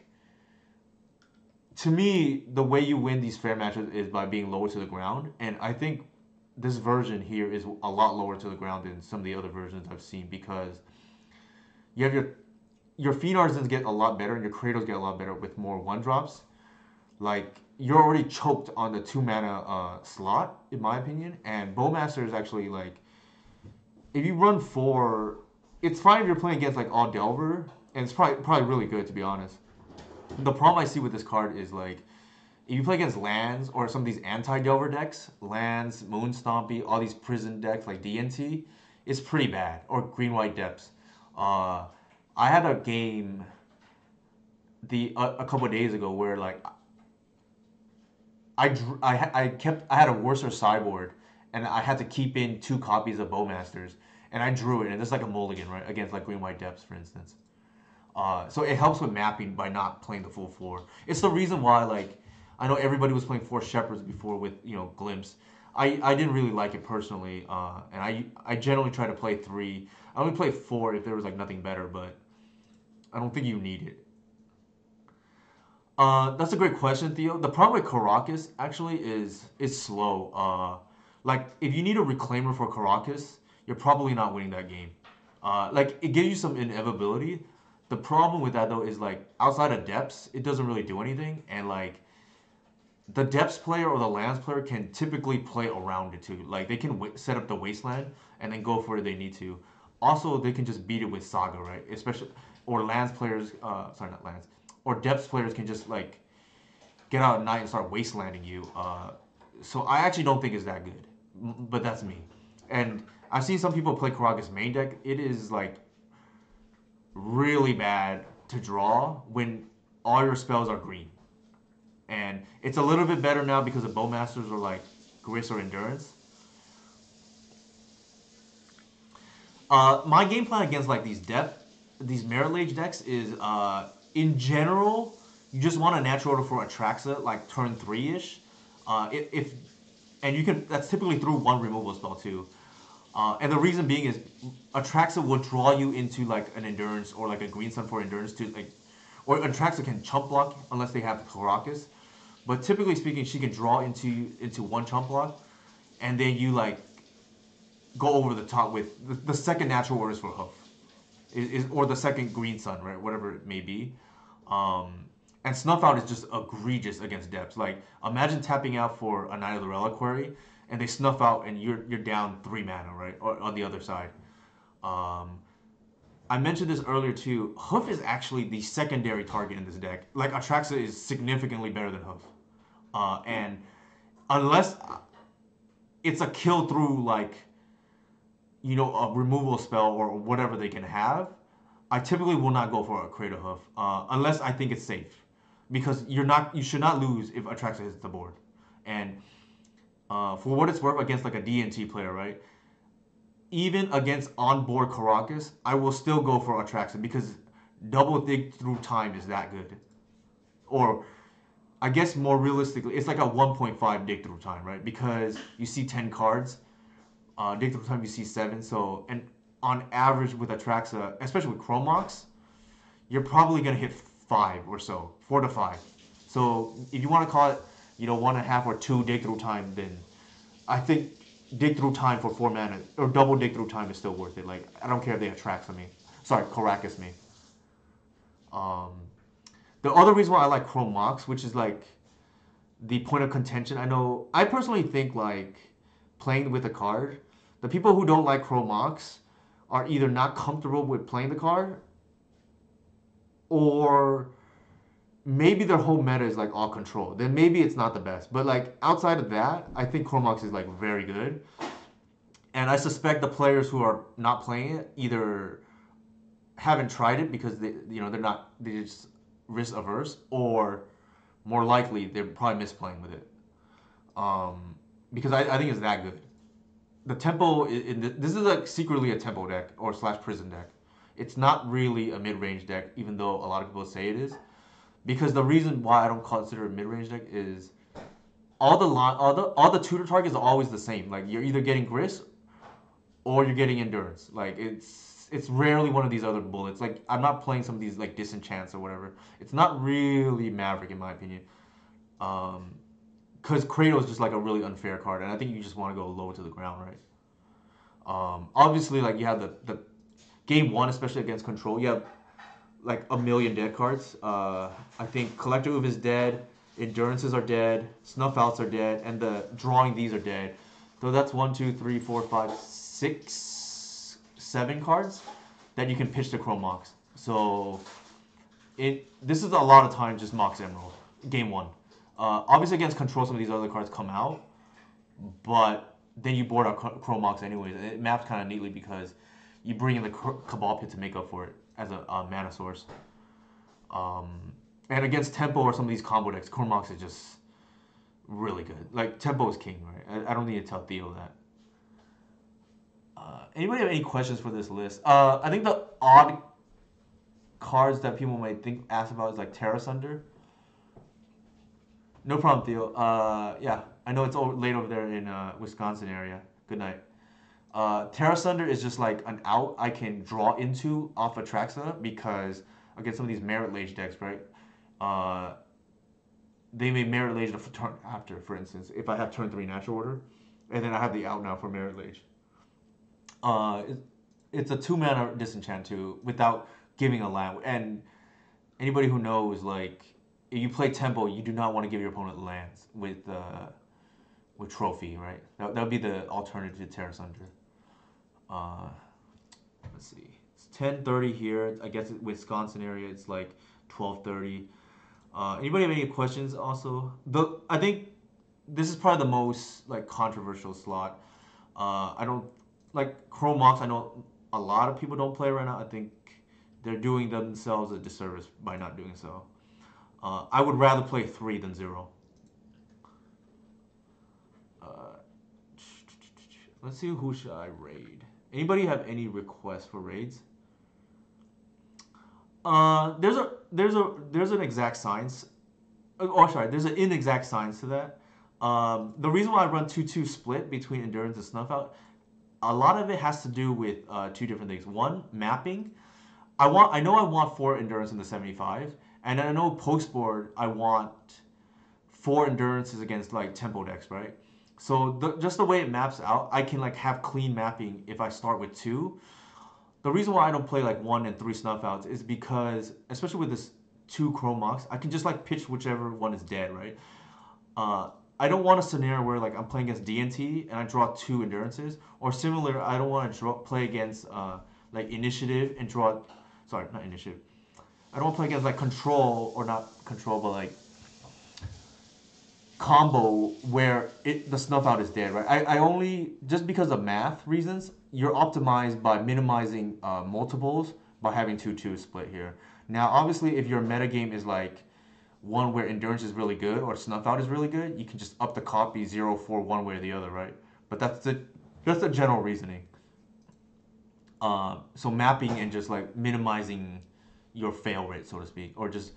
to me, the way you win these fair matches is by being lower to the ground, and I think this version here is a lot lower to the ground than some of the other versions I've seen because you have your Fiend Artisans get a lot better and your Cradles get a lot better with more 1-drops. Like you're already choked on the 2 mana slot, in my opinion, and Bowmaster is actually like if you run 4, it's fine if you're playing against like all Delver, and it's probably really good to be honest. The problem I see with this card is like if you play against lands or some of these anti-Delver decks, lands, Moon Stompy, all these prison decks like DNT, it's pretty bad. Or Green-White Depths. I had a game a couple of days ago where like I had a worser sideboard and I had to keep in 2 copies of Bowmasters and I drew it and it's like a mulligan right against like Green-White Depths for instance. So it helps with mapping by not playing the full 4. It's the reason why like I know everybody was playing 4 Shepherds before with Glimpse. I didn't really like it personally, and I generally try to play 3. I only play 4 if there was like nothing better, but I don't think you need it. That's a great question, Theo. The problem with Caracas actually is slow. Like if you need a reclaimer for Caracas, you're probably not winning that game. Like it gives you some inevitability. The problem with that though is like outside of depths, it doesn't really do anything, and like the depths player or the lands player can typically play around it too. Like they can set up the wasteland and then go for it if they need to. Also, they can just beat it with Saga, right? Especially or lands players, sorry, not lands, or depths players can just like get out at night and start wastelanding you. So I actually don't think it's that good, but that's me. And I've seen some people play Karaga's main deck. It is like really bad to draw when all your spells are green. And it's a little bit better now because the Bowmasters are like Gris or Endurance. My game plan against like these Merit Lage decks is in general, you just want a natural order for Atraxa like turn 3-ish. If and you can that's typically through one removal spell too. And the reason being is Atraxa will draw you into like an Endurance or like a Green Sun for Endurance to like, or Atraxa can chump block unless they have Caracas. But typically speaking, she can draw into one chump block, and then you like go over the top with the second natural orders for Hoof, or the second Green Sun, right? Whatever it may be. And Snuff Out is just egregious against depths. Like imagine tapping out for a Knight of the Reliquary, and they snuff out, and you're down 3 mana, right? Or on the other side. I mentioned this earlier too. Hoof is actually the secondary target in this deck. Like Atraxa is significantly better than Hoof, and unless it's a kill through like a removal spell or whatever they can have, I typically will not go for a Cradle Hoof unless I think it's safe, because you should not lose if Atraxa hits the board. And for what it's worth, against like a D&T player, right? Even against on-board Caracas, I will still go for Atraxa because double dig through time is that good. Or I guess more realistically, it's like a 1.5 dig through time, right? Because you see 10 cards, dig through time you see 7. So, and on average with Atraxa, especially with Chromox, you're probably gonna hit 5 or so, 4 to 5. So if you want to call it, 1.5 or 2 dig through time, then I think dig through time for 4 mana or double dig through time is still worth it. Like I don't care if they Atraxa me, Caracas me. The other reason why I like Chromox, which is like the point of contention, I personally think like playing with a card, the people who don't like Chromox are either not comfortable with playing the card, or maybe their whole meta is like all control. Then maybe it's not the best. But like outside of that, I think Chromox is like very good. And I suspect the players who are not playing it either haven't tried it because they're just risk averse, or more likely they're probably misplaying with it. Because I think it's that good. The tempo this is like secretly a tempo deck or slash prison deck. It's not really a mid-range deck, even though a lot of people say it is. Because the reason why I don't consider it a mid-range deck is all the tutor targets are always the same. Like you're either getting Gris or you're getting Endurance. Like it's rarely one of these other bullets. Like I'm not playing some of these like Disenchants or whatever. It's not really Maverick in my opinion. Because Cradle is just like a really unfair card, and I think you just want to go low to the ground, right? Obviously, like you have the game 1, especially against control, you have like a million dead cards. I think Collector Oof is dead, Endurances are dead, Snuff Outs are dead, and the drawing these are dead. So that's 1, 2, 3, 4, 5, 6, 7 cards that you can pitch to Chromox. So this is a lot of time just Mox Emerald, game 1. Obviously against control, some of these other cards come out, but then you board out Chromox anyways. It maps kind of neatly because you bring in the Cabal Pit to make up for it as a mana source. And against Tempo or some of these combo decks, Chromox is just really good. Like, Tempo is king, right? I don't need to tell Theo that. Anybody have any questions for this list? I think the odd cards that people might ask about is like Terra Sunder. No problem, Theo. Yeah, I know it's late over there in Wisconsin area. Good night. Terra Sunder is just like an out I can draw into off Atraxa because against some of these Merit Lage decks, right? They may Merit Lage the turn after, for instance, if I have turn 3 natural order, and then I have the out now for Merit Lage. It's a 2 mana disenchant too without giving a land. And anybody who knows, like, if you play tempo, you do not want to give your opponent lands with trophy, right? That would be the alternative to Terra Sunder. Let's see. It's 10:30 here. I guess Wisconsin area it's like 12:30. Anybody have any questions? Also, I think this is probably the most like controversial slot. I don't like Chromox. I know a lot of people don't play right now. I think they're doing themselves a disservice by not doing so. I would rather play 3 than 0. Uh, let's see, who should I raid? Anybody have any requests for raids? There's an exact science. Oh, sorry. There's an inexact science to that. The reason why I run 2-2 split between endurance and snuff out, a lot of it has to do with two different things. One, mapping. I know I want 4 endurance in the 75, and I know post board I want 4 endurances against like tempo decks, right? So just the way it maps out, I can like have clean mapping if I start with 2. The reason why I don't play like 1 and 3 snuff outs is because, especially with this 2 chrome mox, I can just like pitch whichever one is dead, right? I don't want a scenario where like I'm playing against DNT and I draw 2 endurances, or similar. I don't want to play against like initiative and draw. Sorry, not initiative. I don't want to play against like control, or not control, but like combo where the snuff out is dead, right? I only, just because of math reasons, you're optimized by minimizing multiples by having 2-2 split here. Now, obviously, if your metagame is like one where endurance is really good or snuff out is really good, you can just up the copy 0-4 one way or the other, right? But that's the general reasoning. So mapping and just like minimizing your fail rate, so to speak, or just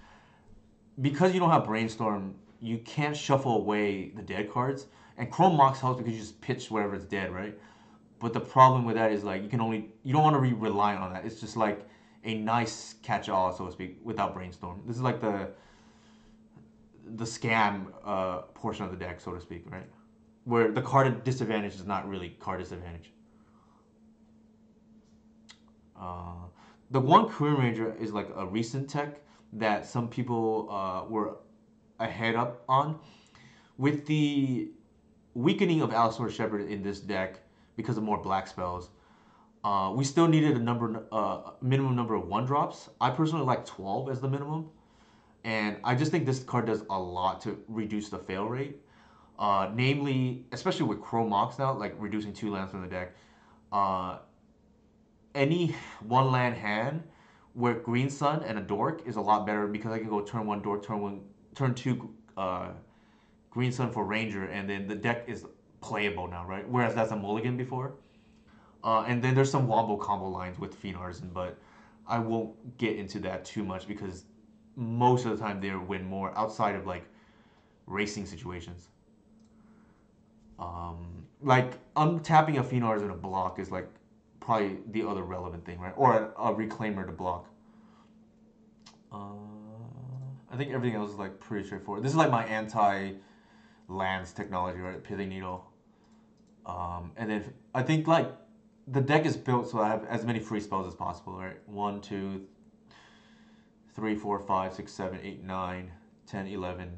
because you don't have brainstorm, you can't shuffle away the dead cards. And Chrome Mox helps because you just pitch wherever it's dead, right? But the problem with that is like you don't want to be reliant on that. It's just like a nice catch-all, so to speak, without brainstorm. This is like the scam portion of the deck, so to speak, right? Where the card disadvantage is not really card disadvantage. The one Korean Ranger is like a recent tech that some people were ahead up on. With the weakening of Allosaur Shepherd in this deck because of more black spells, we still needed a minimum number of 1-drops. I personally like 12 as the minimum, and I just think this card does a lot to reduce the fail rate. Namely, especially with Chrome Mox now, like reducing 2 lands from the deck. Any 1-land hand where Green Sun and a Dork is a lot better because I can go turn 1 Dork, turn 2 Green Sun for Ranger, and then the deck is playable now, right? Whereas that's a mulligan before. And then there's some wombo combo lines with Fiend Artisan, but I won't get into that too much because most of the time they win more outside of like racing situations. Like untapping a Fiend Artisan in a block is like probably the other relevant thing, right? Or a Reclaimer to block. I think everything else is like pretty straightforward. This is like my anti-lands technology, right? Pithing Needle. And then I think like the deck is built so I have as many free spells as possible, right? 1, 2, 3, 4, 5, 6, 7, 8, 9, 10, 11,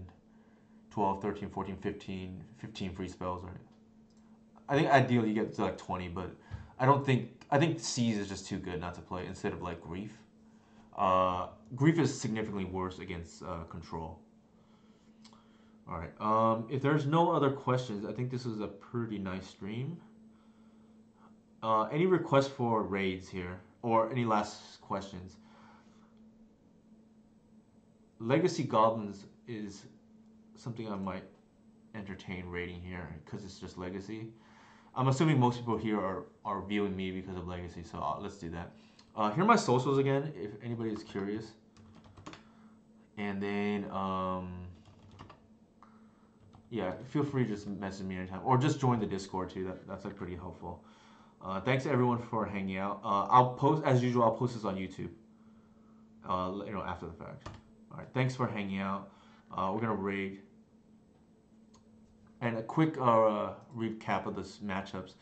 12, 13, 14, 15 free spells, right? I think ideally you get to like 20, but I think Seize is just too good not to play instead of like Grief. Grief is significantly worse against Control. Alright, if there's no other questions, I think this is a pretty nice stream. Any requests for raids here? Or any last questions? Legacy Goblins is something I might entertain raiding here because it's just Legacy. I'm assuming most people here are viewing me because of Legacy, so let's do that. Here are my socials again, if anybody is curious. And then, yeah, feel free to just message me anytime, or just join the Discord too. That's like pretty helpful. Thanks everyone for hanging out. I'll post, as usual, I'll post this on YouTube. After the fact. All right, thanks for hanging out. We're gonna raid. And a quick recap of the matchups.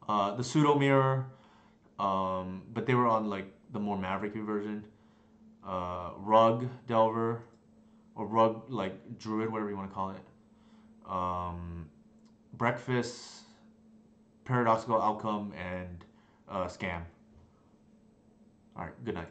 The Pseudo Mirror, but they were on like the more Maverick version. Rug Delver, or Rug like Druid, whatever you want to call it. Breakfast, Paradoxical Outcome, and Scam. All right, good night.